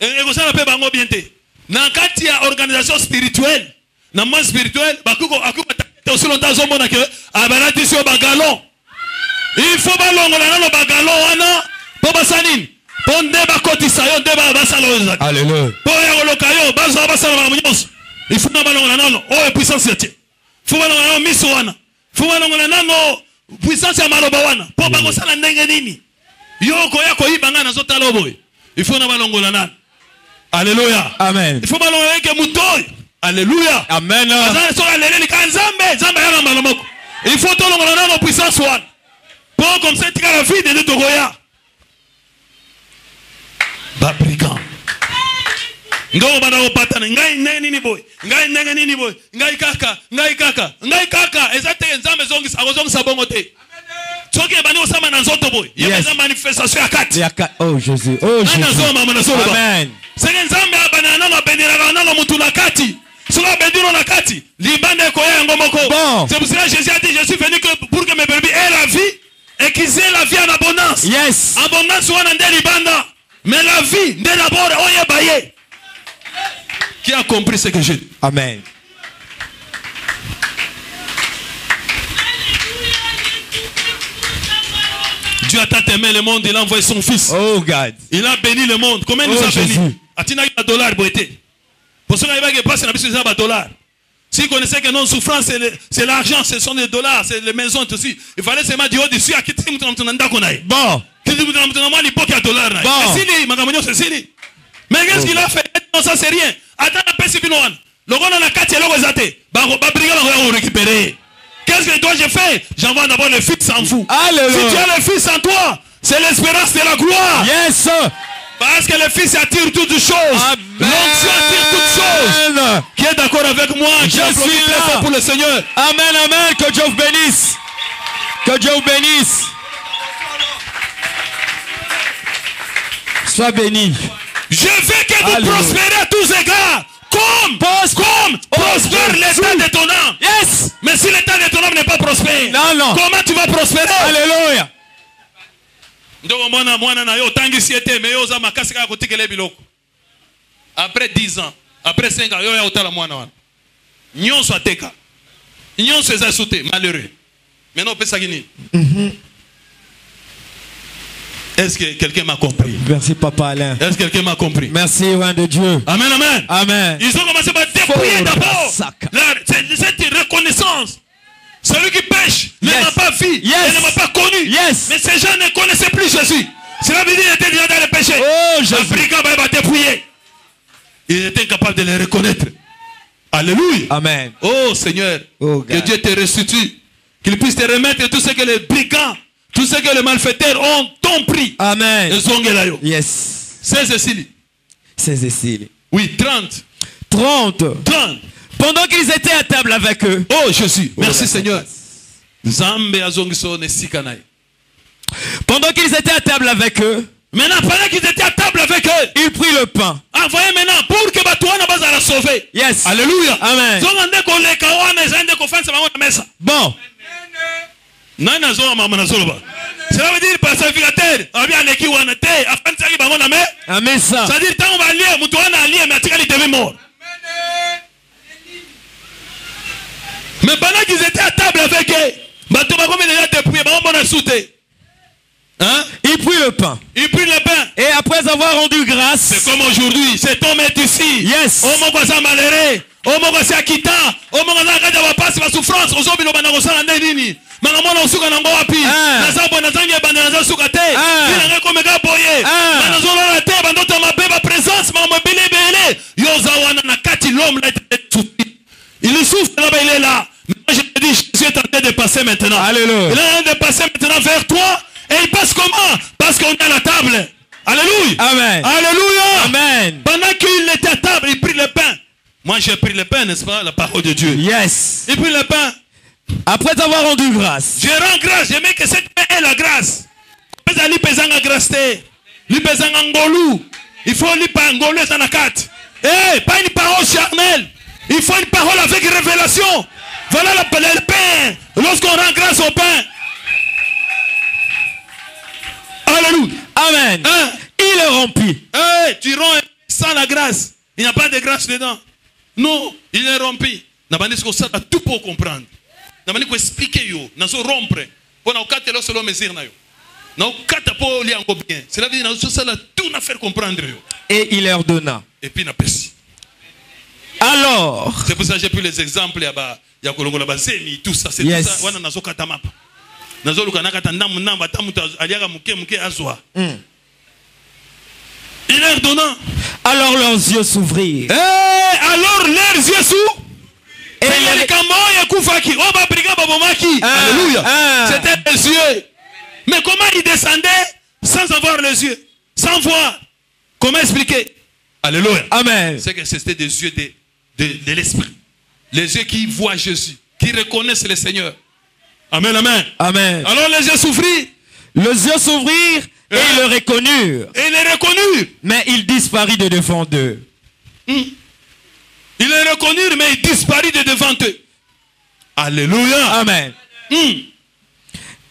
Et aussi on appelle bango bien té. Dans quand a organisation spirituelle, dans monde spirituel, bakuko aussi longtemps au monde que abalati sur bagalon. Il faut balongo na no bagalon wana, po basanine. Ponde bakoti sayo de basalo. Alléluia. Po ya lokayo, bazo basalo manyos. Il faut na balongo na no, oh puissance yete. Faut balongo na miso wana. Faut balongo na no puissance ya maloba wana. Po bango sala ndenge nini? Yoko yako ibanga na zota loboy. Il faut na balongola nan. Alléluia. Amen. Il faut balongola ke mutoy. Alléluia. Amen. Azana so alele ni kanzambe, Nzambe yana malomoko. Il faut to longola nan puissance one. Pour comme ça tika la vie de Togoya. Ba brigand. Ngo bana opatana ngai nini boy. Ngai nenge nini boy. Ngai kaka. Ezate Nzambe zongi akozongi sabongo te. Yes. Manifestation à 4. Oh Jésus. Oh Jésus. Amen. C'est pour cela que Jésus a dit je suis venu pour que mes brebis aient la vie et qu'ils aient la vie en abondance. Yes. Abondance mais la vie d'abord qui a compris ce que je dis? Amen. Dieu a tant aimé le monde, il a envoyé son fils. Oh God. Il a béni le monde. Comment il nous Oh, a béni? Jésus. Atina a $, boité. Pour ceux qui passent, il y a $. S'ils connaissaient que non souffrance, c'est l'argent, ce sont les dollars, c'est les maisons aussi. Il fallait seulement dire au-dessus à qui tu Bon. Mais qu'est-ce qu'il a fait? Non, ça c'est rien. Attends, le gars dans la carte, il a récupéré. Qu'est-ce que toi j'ai fait? J'envoie d'abord le fils en vous. Alléluia. Si tu as le fils en toi, c'est l'espérance de la gloire. Yes. Parce que le fils attire toutes choses. L'onction attire toutes choses. Amen. Qui est d'accord avec moi? Je suis là pour le Seigneur. Amen, amen. Que Dieu vous bénisse. Que Dieu vous bénisse. Sois béni. Je veux que vous prospérez à tous égards. Comme prospère l'état de ton âme. Yes. Mais si l'état de ton âme n'est pas prospère, Non. comment tu vas prospérer? Alléluia. Après 10 ans, après 5 ans, il y a malheureux. Maintenant, on peut s'aginer. Est-ce que quelqu'un m'a compris? Merci, Papa Alain. Est-ce que quelqu'un m'a compris? Merci, roi de Dieu. Amen, amen. Amen. Ils ont commencé par dépouiller d'abord cette reconnaissance. Celui qui pêche ne m'a pas vu, il ne m'a pas connu. Mais ces gens ne connaissaient plus Jésus. Cela veut dire qu'ils étaient déjà dans le péché. Oh, Jésus. Le brigand va dépouiller. Ils étaient incapables de les reconnaître. Alléluia. Amen. Oh Seigneur, que Dieu te restitue. Qu'il puisse te remettre tout ce que les brigands, tout ce que les malfaiteurs ont pris. Amen. Yes. 16 Cécilie. 16 Cécilie. Oui, 30. 30. Pendant qu'ils étaient à table avec eux. Oh Jésus, merci Seigneur. Pendant qu'ils étaient à table avec eux. Maintenant, pendant qu'ils étaient à table avec eux, il prit le pain. Envoyez maintenant pour que Batouana va la sauver. Yes. Alléluia. Amen. Bon. Cela veut dire pacificateur. Amen ça. Ça veut dire tant on va lire, Moutouana a lié, mais il devait mort. Mais pendant qu'ils étaient à table avec eux, hein? Il prit le pain. Il prit le pain. Et après avoir rendu grâce. C'est comme aujourd'hui. Cet homme est ici. Yes. Oh mon voisin malheureux. Oh mon voisin acquittant. Oh mon voisin qui va passer la souffrance. Oh mon voisin qui va nini. Mangamona usuka na ngoapi. Nazabo nazangi banda nazosuka te. Ina ngako mega boye. Manazolo la te bandoto mabeba présence mamobile bele. Yozawana na kati l'homme là. Il souffre là-bas, il est là. Mais moi je te dis, Jésus est en train de passer maintenant. Alléluia. Il est en train de passer maintenant vers toi. Et il passe comment? Parce qu'on est à la table. Alléluia. Amen. Alléluia. Amen. Pendant qu'il était à table, il prit le pain. Moi j'ai pris le pain, n'est-ce pas? La parole de Dieu. Yes. Il prit le pain. Après avoir rendu grâce. Je rends grâce. Je mets que cette pain est la grâce. Il faut lui pas ngolou dans la carte. Eh, pas une parole charnelle. Il faut une parole avec révélation. Voilà le pain. Lorsqu'on rend grâce au pain. Alléluia. Amen. Hein? Il est rempli. Hey, tu romps sans la grâce. Il n'y a pas de grâce dedans. Non, il est rempli. N'a pas dit que ça tout pour comprendre. N'a pas dit que expliquer yo, n'a pas rompre. Pour nous quatre selon mesure na yo. Nous quatre pour lire encore bien. Cela veut dire que ça tout n'a faire comprendre yo. Et il leur donna. Et puis n'a pesi. Alors. C'est pour ça que j'ai pris les exemples là-bas. Il y a Kolongola Bazemi, tout ça. C'est yes. tout ça. Wana nazo kata map. Nazo luka nakata ndamu namba tamuta aliaga muke azwa. Il leur donna. Alors leurs yeux s'ouvrirent. Alors leurs yeux s'ouvrirent. Et alléluia. C'était les yeux. Mais comment ils descendaient sans avoir les yeux, sans voir? Comment expliquer? Alléluia. Amen. C'est que c'était des yeux de l'esprit. Les yeux qui voient Jésus, qui reconnaissent le Seigneur. Amen, amen. Amen. Alors les yeux s'ouvrirent. Les yeux s'ouvrirent et ils le reconnurent. Et ils le reconnurent. Mais il disparut de devant d'eux. Ils le reconnurent, mais il disparut de devant eux. Alléluia. Amen. Et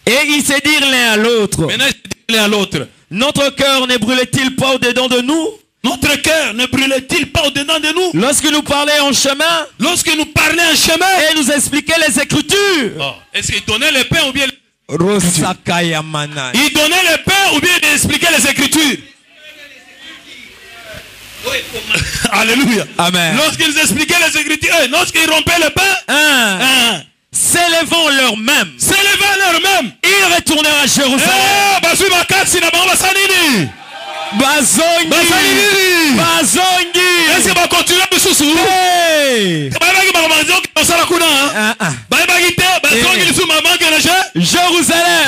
ils se dirent l'un à l'autre. Maintenant, ils se dirent l'un à l'autre. Notre cœur ne brûlait-il pas au-dedans de nous? Notre cœur ne brûlait-il pas au-dedans de nous? Lorsque nous parlions en chemin. Lorsque nous parlions en chemin. Et nous expliquait les Écritures. Oh. Est-ce qu'il donnait le pain ou bien... Rosaka Yamana. Il donnait le pain ou bien il expliquait les Écritures. Alléluia. Amen. Lorsqu'ils expliquaient les Écritures, lorsqu'ils rompaient le pain, s'élevant leur-même, ils retournèrent à Jérusalem. Bazongi. Est-ce que va continuer de sous Jérusalem.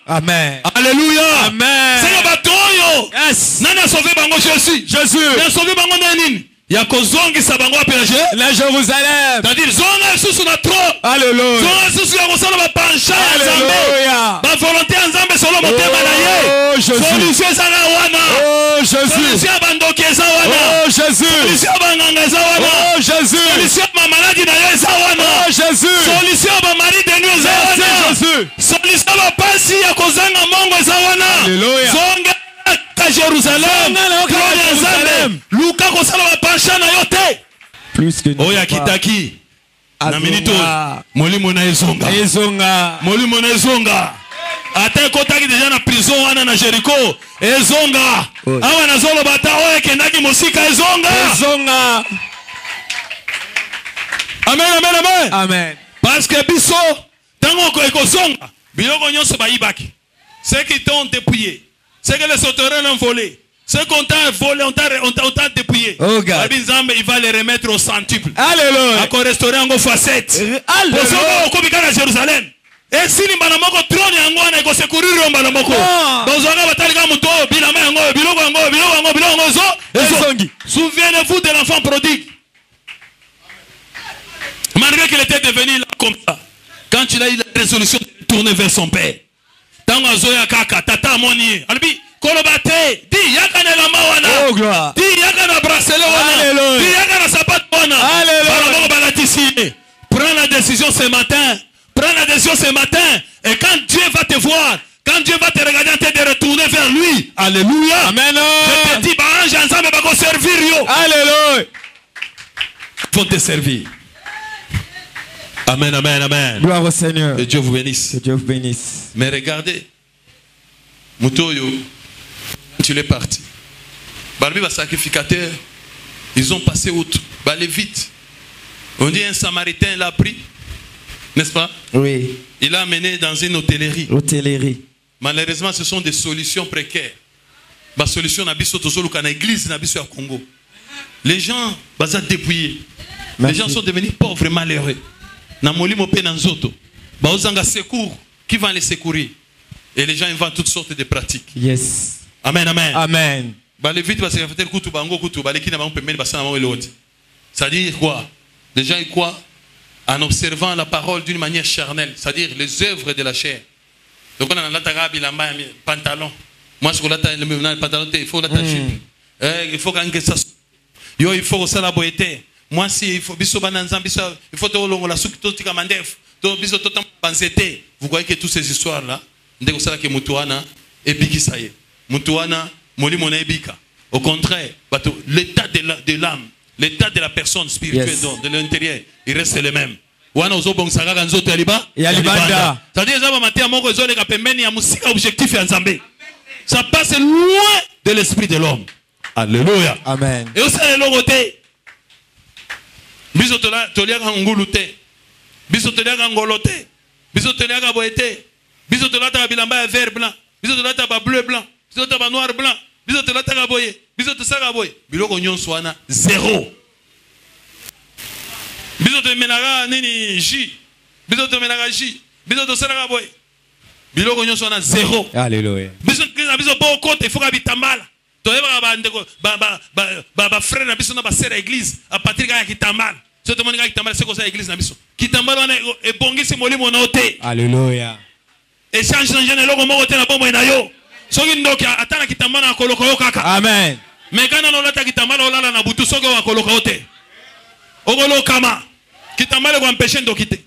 Amen. Alléluia. Amen. Yes. Jésus. Il y a kozongi sabango apelaje la Jérusalem. C'est-à-dire zonga susu na trop. Alléluia. Zonga susu ya kosala ba pencha ya Nzambe. Ba volonté ya Nzambe solo motema na ye. Oh Jésus. Solution ezala wana. Oh Jésus. Solution ya bandoki eza wana. Oh Jésus. Solution ya banganga eza wana. Oh Jésus. Solution ya ba maladi na yo eza wana. Oh Jésus. Solution ya ba mari de nous eza wana. Jésus. Solution ya ba pasi ya kozanga mongo eza wana. Alléluia. Zonga Jérusalem, Luka kosala bapancha na yo te. Plus que nous. Oya kitaki. Na minito. Molimo na ezonga. Molimo na ezonga. Ata kotaki déjà na prison wana na Jericho. Ezonga. Awa na zolo bata oya kendaki mosika ezonga. Amen. Amen. Parce que biso tango ko ekozonga. Biloko nyonso bayibaki. Ceux qui t'ont dépouillé. C'est que les sauterelles l'ont volé. Ceux qu'on t'a volé, on t'a dépouillé. Oh God. Il va les remettre au centuple. Alléluia. À restaurer en facette. Alléluia. Pour ça, Jérusalem. Et si nous avons trône et nous secourir en Balamoko. Souvenez-vous de l'enfant prodigue. Malgré qu'il était devenu là comme ça. Quand il a eu la résolution de tourner vers son père. Tango azoya kaka tata moni albi kolobate di yaka na lamba wana oh gloire di yaka na bracelet wana di yaka na sapato wana alléluia balatisi prends la décision ce matin et quand Dieu va te voir quand Dieu va te regarder en tête de retourner vers lui alléluia amen je te dis bah ange ensemble va te servir yo alléluia faut te servir. Amen. Gloire au Seigneur. Que Dieu vous bénisse. Que Dieu vous bénisse. Mais regardez, Mutoyo, quand il est parti, Barbi va sacrificateur, ils ont passé outre, les vite. On dit un Samaritain l'a pris, n'est-ce pas? Oui. Il l'a amené dans une hôtellerie. Malheureusement, ce sont des solutions précaires. La solution n'abisso toujours dans l'église n'abisso au Congo. Les gens sont dépouillés. Les gens sont devenus pauvres et malheureux. Secours, qui va les secourir? Et les gens inventent toutes sortes de pratiques. Yes. Amen. C'est-à-dire quoi? Les gens ils croient en observant la parole d'une manière charnelle, c'est-à-dire les œuvres de la chair. Donc on a un pantalon. Moi je le pantalon, il faut la jupe. Il faut que ça il faut ça la beauté. Moi si il faut il faut te la souki totika mandef to biso totam panzete. Vous voyez que toutes ces histoires là ndeko sala ke mutuana ebiki saye mutuana molimo na ebika au contraire l'état de l'âme, l'état de la personne spirituelle de l'intérieur il reste le même. Wana ozobong saka nzoto ya liba ya libanda c'est-à-dire ça va mater moko ezoleka pembeni ya musika objectif ya Nzambe. Ça passe loin de l'esprit de l'homme. Alléluia. Amen. Et aussi le logoté biso toliaka ngulu te biso toliaka ngolo te biso toliaka boete biso tolata bilamba ya vert blanc biso tolata ba bleu blanc biso tolata ba noir blanc biso tolata boye biso tosaka boye biloko nyonso wana zéro biso tomenaka nini jus biso tomenaka jus biso tosalaka boye biloko nyonso wana zéro. Alléluia. Biso bo kote faut ka bitambala toyeba bandeko ba frère na biso na ba sœur à église à partir ya kitambala soto monika kitambala c'est comme ça église na biso kitambala wana ebongisi molimo na ote. Alléluia. Et change na loko moko te na bombo na yo soki ndoki atana kitambala na koloko yo kaka. Amen. Mais quand on lata kitambala olala na butu soki wa koloko ote ogolo kama kitambala ko empêcher ndoki te.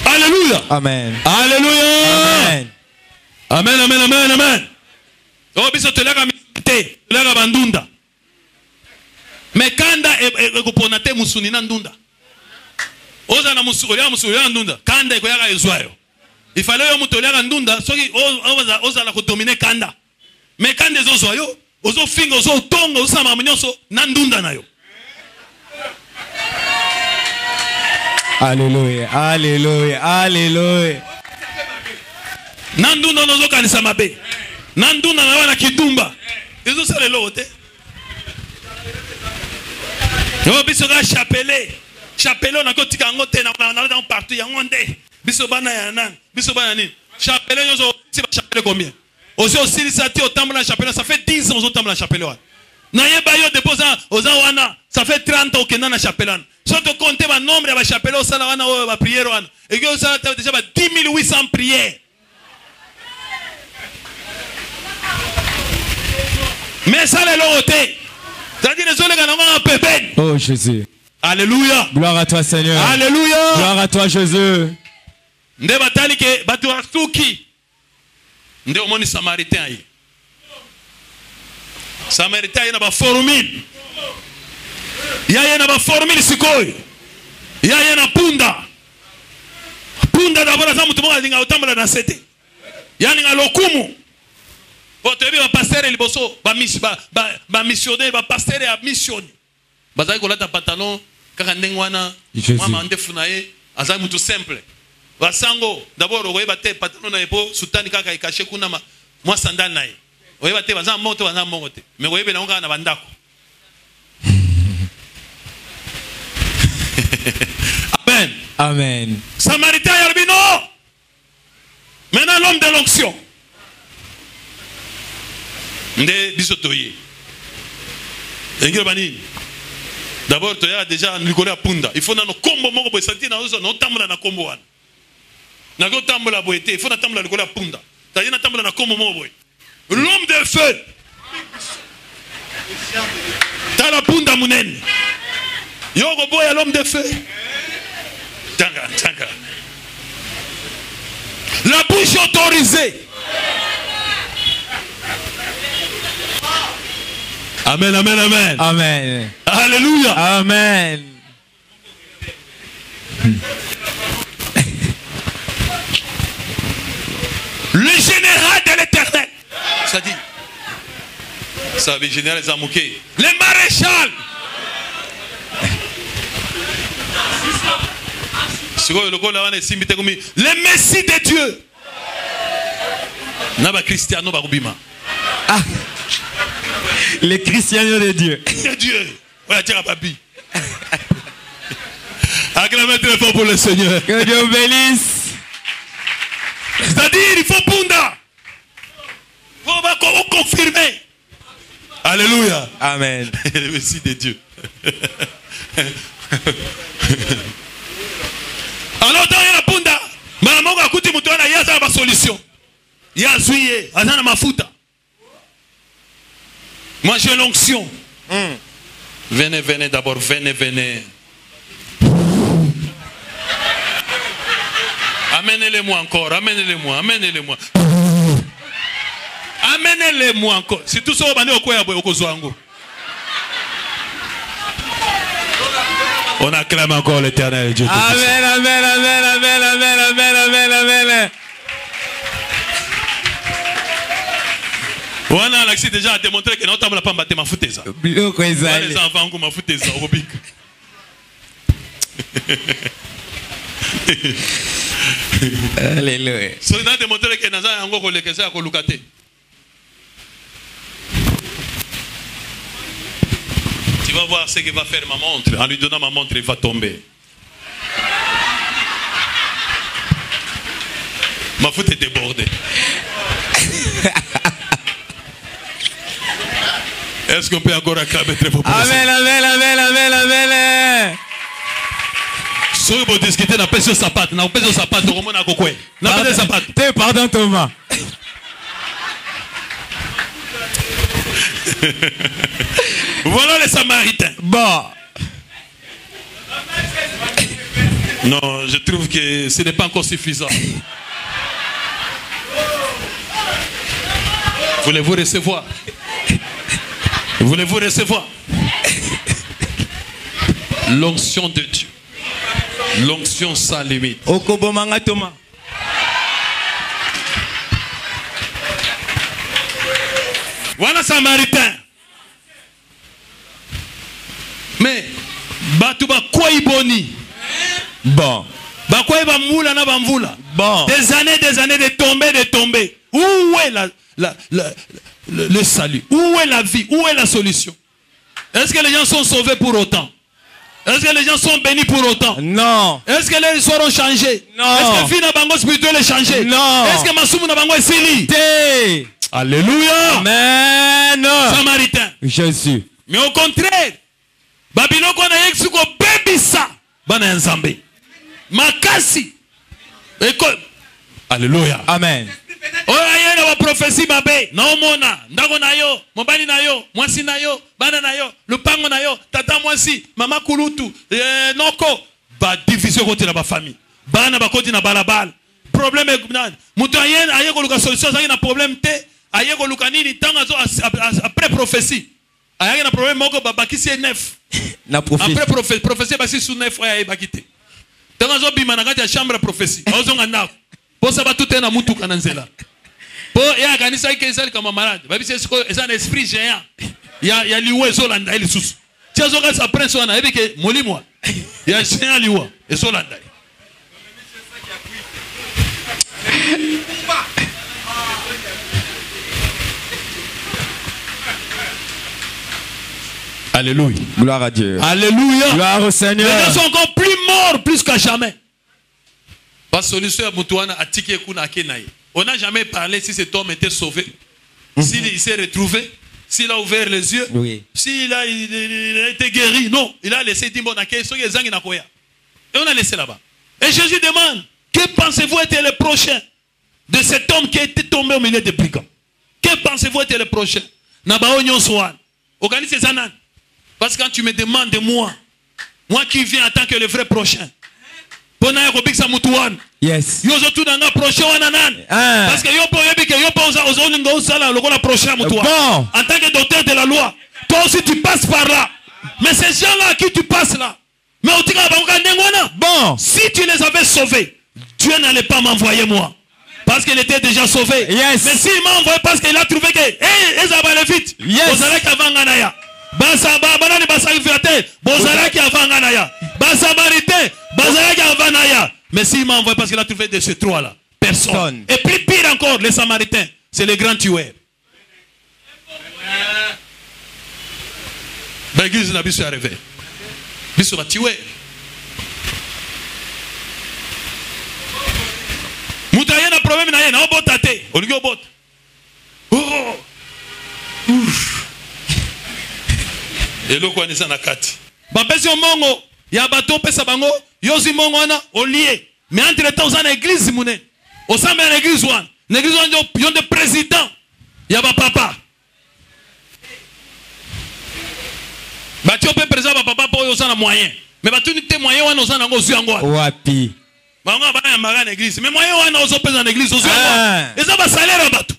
Alléluia. Amen. Alléluia. Amen. Amen. Oh biso telaka mite, telaka bandunda. Mais kanda ekoponate musuni na ndunda. Oza na musulia musulia ndunda. Kanda iko yaka ezwayo. Il fallait yo mutolia ka ndunda. Soki oza la ko dominer kanda. Mais kanda ezwayo. Ozo finga ozo tongo ozo sama mnyonso na ndunda na yo. Alléluia, alléluia, alléluia. Nandunda nozo kanisa mabe. Nandunda na wana kitumba. Ezo sale lote. Yo biso ga chapelet. Chapelet na kotika ngote na dans partout ya ngonde. Biso bana ya nan. Biso bana nini? Chapelet yozo si ba chapelet combien? Ozo silisa ti otambola chapelet, ça fait 10 ans ozo tambola chapelet wa. Na yeba yo déposa oza wana, ça fait 30 ans okenda na chapelet. Sans te compter le nombre de chapelet au sala wana o ba prière wana. Et que ça a déjà 10 800 prières. Mais ça les loté. C'est-à-dire les autres gars n'ont pas peine. Oh Jésus. Alléluia. Gloire à toi Seigneur. Alléluia. Gloire à toi Jésus. Nde batali ke batu asuki. Nde omoni samaritain yi. Samaritain yi na ba formule. Ya na ba formule sikoy. Ya na punda. Punda d'abord za mutu mo linga otambala na sete. Ya ninga lokumu. Votre vie va passer le bosso, va missionner, va passer à missionner. Bazai kolata pantalon, kakandengwana, mama ndefunaye, azai mutu simple. Vasango, d'abord oye bate pantalon na epo, soutani kaka ikache kuna moi sandal nae. Oye bate bazan moto te. Mais oye bela onga na bandako. Amen. Amen. Samaritain yarbino. Maintenant l'homme de l'onction. Nde bisotoye. Engiro bani. D'abord tu as déjà Nicolas Punda. Il faut na no kombo moko bo sentir na ozo no tambola na kombo wana. Na go tambola boete, il faut na tambola Nicolas Punda. Ta na tambola na kombo moko boy. L'homme de feu. Ta la Punda munene. Yoko boy l'homme de feu. Tanga. La bouche autorisée. Amen, amen, amen. Amen. Alléluia. Amen. Le général de l'éternel. Ça dit. Ça veut général Zamouké. Le maréchal. Le Messie de Dieu. Naba Cristiano Barubima. Ah. Les Christianos de Dieu. De Dieu. Ouais, tiens, papi. Acclamez très fort pour le Seigneur. Que Dieu vous bénisse. C'est-à-dire, il faut Punda. Il faut confirmer. Alléluia. Amen. Le Messie de Dieu. Alors, dans la Punda, Maman a coûté mon tour, il y a une solution. Il y a Zouye, il y a Mafuta. Moi j'ai l'onction. Venez d'abord, venez. Amenez-les-moi encore, amenez-les-moi. Amenez-les-moi encore. Si tout ça, on acclame encore l'Éternel Dieu. Amen. Wana Alexis déjà a démontré que notre n'a pas battu ma foutaise. Les enfants qui m'a foutaise au Rubik. Alléluia. Cela a démontré que nous avons encore les questions à colocater. Tu vas voir ce qu'il va faire ma montre. En lui donnant ma montre, il va tomber. Ma foute est débordée. Est-ce qu'on peut encore acclamer très fort? Amen. Si vous discutez, on appelle ce sapat. On appelle ce sapat. On appelle ce sapat. Pardon Thomas. Voilà les Samaritains. Bon. Non, je trouve que ce n'est pas encore suffisant. Voulez-vous recevoir? Voulez-vous recevoir l'onction de Dieu? L'onction sans limite. Okobomanga Thomas. Voilà Samaritain. Mais Batouba Kouaiboni. Bon. Bakouaiba Moula na Bamvula. Bon. Des années de tomber. Où est le salut? Où est la vie? Où est la solution? Est-ce que les gens sont sauvés pour autant? Est-ce que les gens sont bénis pour autant? Non. Est-ce que les histoires ont changé? Non. Est-ce que vie na bango spirituel est changé? Non. Est-ce que Masumu na bango est sili? Té. Alléluia. Amen. Samaritain. Jésus. Mais au contraire, Babiloko na yexuko bebisa bana nzambe. Makasi. Alléluia. Amen. Oya yena wa prophétie babe. Na omona, ndako na yo, mobali na yo, mwasi na yo, bana na yo, lupango na yo, tata mwasi, mama kulutu, noko ba division côté na ba famille. Bana ba côté na balabala. Problème est muto yena ayeko luka solution za na problème te, ayeko luka nini tanga zo après prophétie. Ayeko na problème moko babakisi neuf. Na prophétie. Après prophétie basi sous neuf oya bakite. Tanga zo bima na kati ya chambre prophétie. Ozonga ndako. Po sabatu te na mutu kananzela. Po ya kanisa ke ezali kama malade. Babisi esiko eza un esprit géant. Ya liwa ezolanda ili susu. Tiazo ka sa prince wana ebike molimo. Ya géant liwa ezolanda. Alléluia. Gloire à Dieu. Alléluia. Gloire au Seigneur. Les gens sont encore plus morts plus qu'à jamais. Pas solution à Moutouana à Tiki Kuna Kenaï. On n'a jamais parlé si cet homme était sauvé, s'il s'est retrouvé, s'il a ouvert les yeux, oui. S'il a été guéri. Non, il a laissé Timbonake, et on a laissé là-bas. Et Jésus demande, que pensez-vous être le prochain de cet homme qui a été tombé au milieu des brigands? Que pensez-vous être le prochain? Nabaonyon Swan. Organise Zanan. Parce que quand tu me demandes de moi qui viens en tant que le vrai prochain, yes. Prochain parce que prochain bon. en tant que docteur de la loi, toi aussi tu passes par là. Mais ces gens-là à qui tu passes là, mais bon. Si tu les avais sauvés, Dieu n'allait pas m'envoyer moi. Parce qu'il était déjà sauvé. Yes. Mais s'il m'a envoyé parce qu'il a trouvé que ils allaient vite. Yes. Mais s'il m'a envoyé parce qu'il a trouvé de ces trois-là, personne. Et plus pire encore, les Samaritains, c'est les grands tueurs. L'église n'a pas su arriver. Ils sont tués. Moutayen a problème na yena obotate, oligi obot. Oh. Ouf. Eloko anisa na kati. Ba pesi omongo ya bato pesa bango, yozi mongo na olie. Mais entre temps on a église mouné. Au sein de l'église one, l'église one yon de président. Ya ba papa. Ba ti ope président ba papa po yo sana moyen. Mais ba tu ni te moyen wana osana ngo zuyango. Wapi. Mais moi, je suis en église. Et ça va salaire à bateau.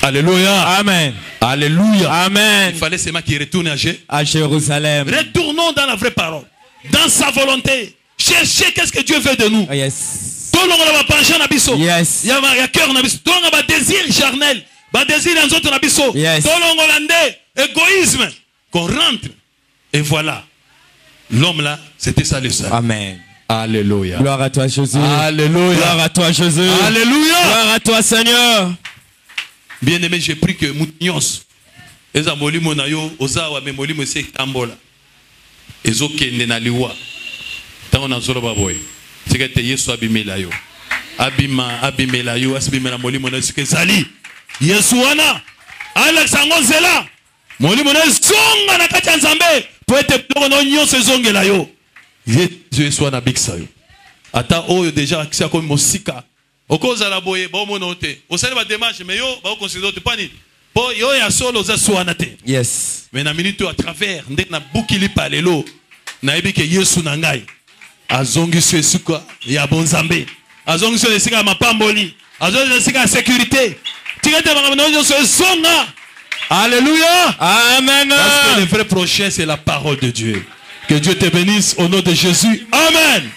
Alléluia. Amen. Alléluia. Amen. Il fallait seulement qu'il retourne à Jérusalem. Retournons dans la vraie parole. Dans sa volonté. Cherchez qu'est-ce que Dieu veut de nous. Yes. Yes. Il y a cœur. Il y a désir charnel. Désir dans autres abisso. Yes. Égoïsme. Qu'on rentre. Et voilà. L'homme là, c'était ça le salut. Amen. Alléluia. Gloire à toi Jésus. Alléluia. Gloire à toi Jésus. Alléluia. Gloire à toi Seigneur. Bien aimé, j'ai pris que Moutnios. Eza molimo na yo, ozawa me molimo se tambola. Ezo kende na liwa. Tango na zolo baboy. Sekete Yesu abimela yo. Abimela yo, asbimela molimo na suke zali. Yesu wana. Alex Angonzela. Molimo na zonga na kati ya Nzambe. Po ete ploko na nyonso ezongela yo. Yesu wana biksa yo. Ata oyo déjà akisi comme mosika. Okoza la boye ba omona ote. Osali ba démarche mais yo ba considérer te pani. Po yo ya solo za suana te. Yes. Mais na minute à travers ndek na bukili palelo. Na yebi ke Yesu na ngai. Azongi so esuka ya bonzambe. Azongi so esika mapamboli. Azongi esika sécurité. Tigete ba ngamo so zonga. Alléluia. Amen. Parce que le vrai prochain, c'est la parole de Dieu. Que Dieu te bénisse au nom de Jésus. Amen.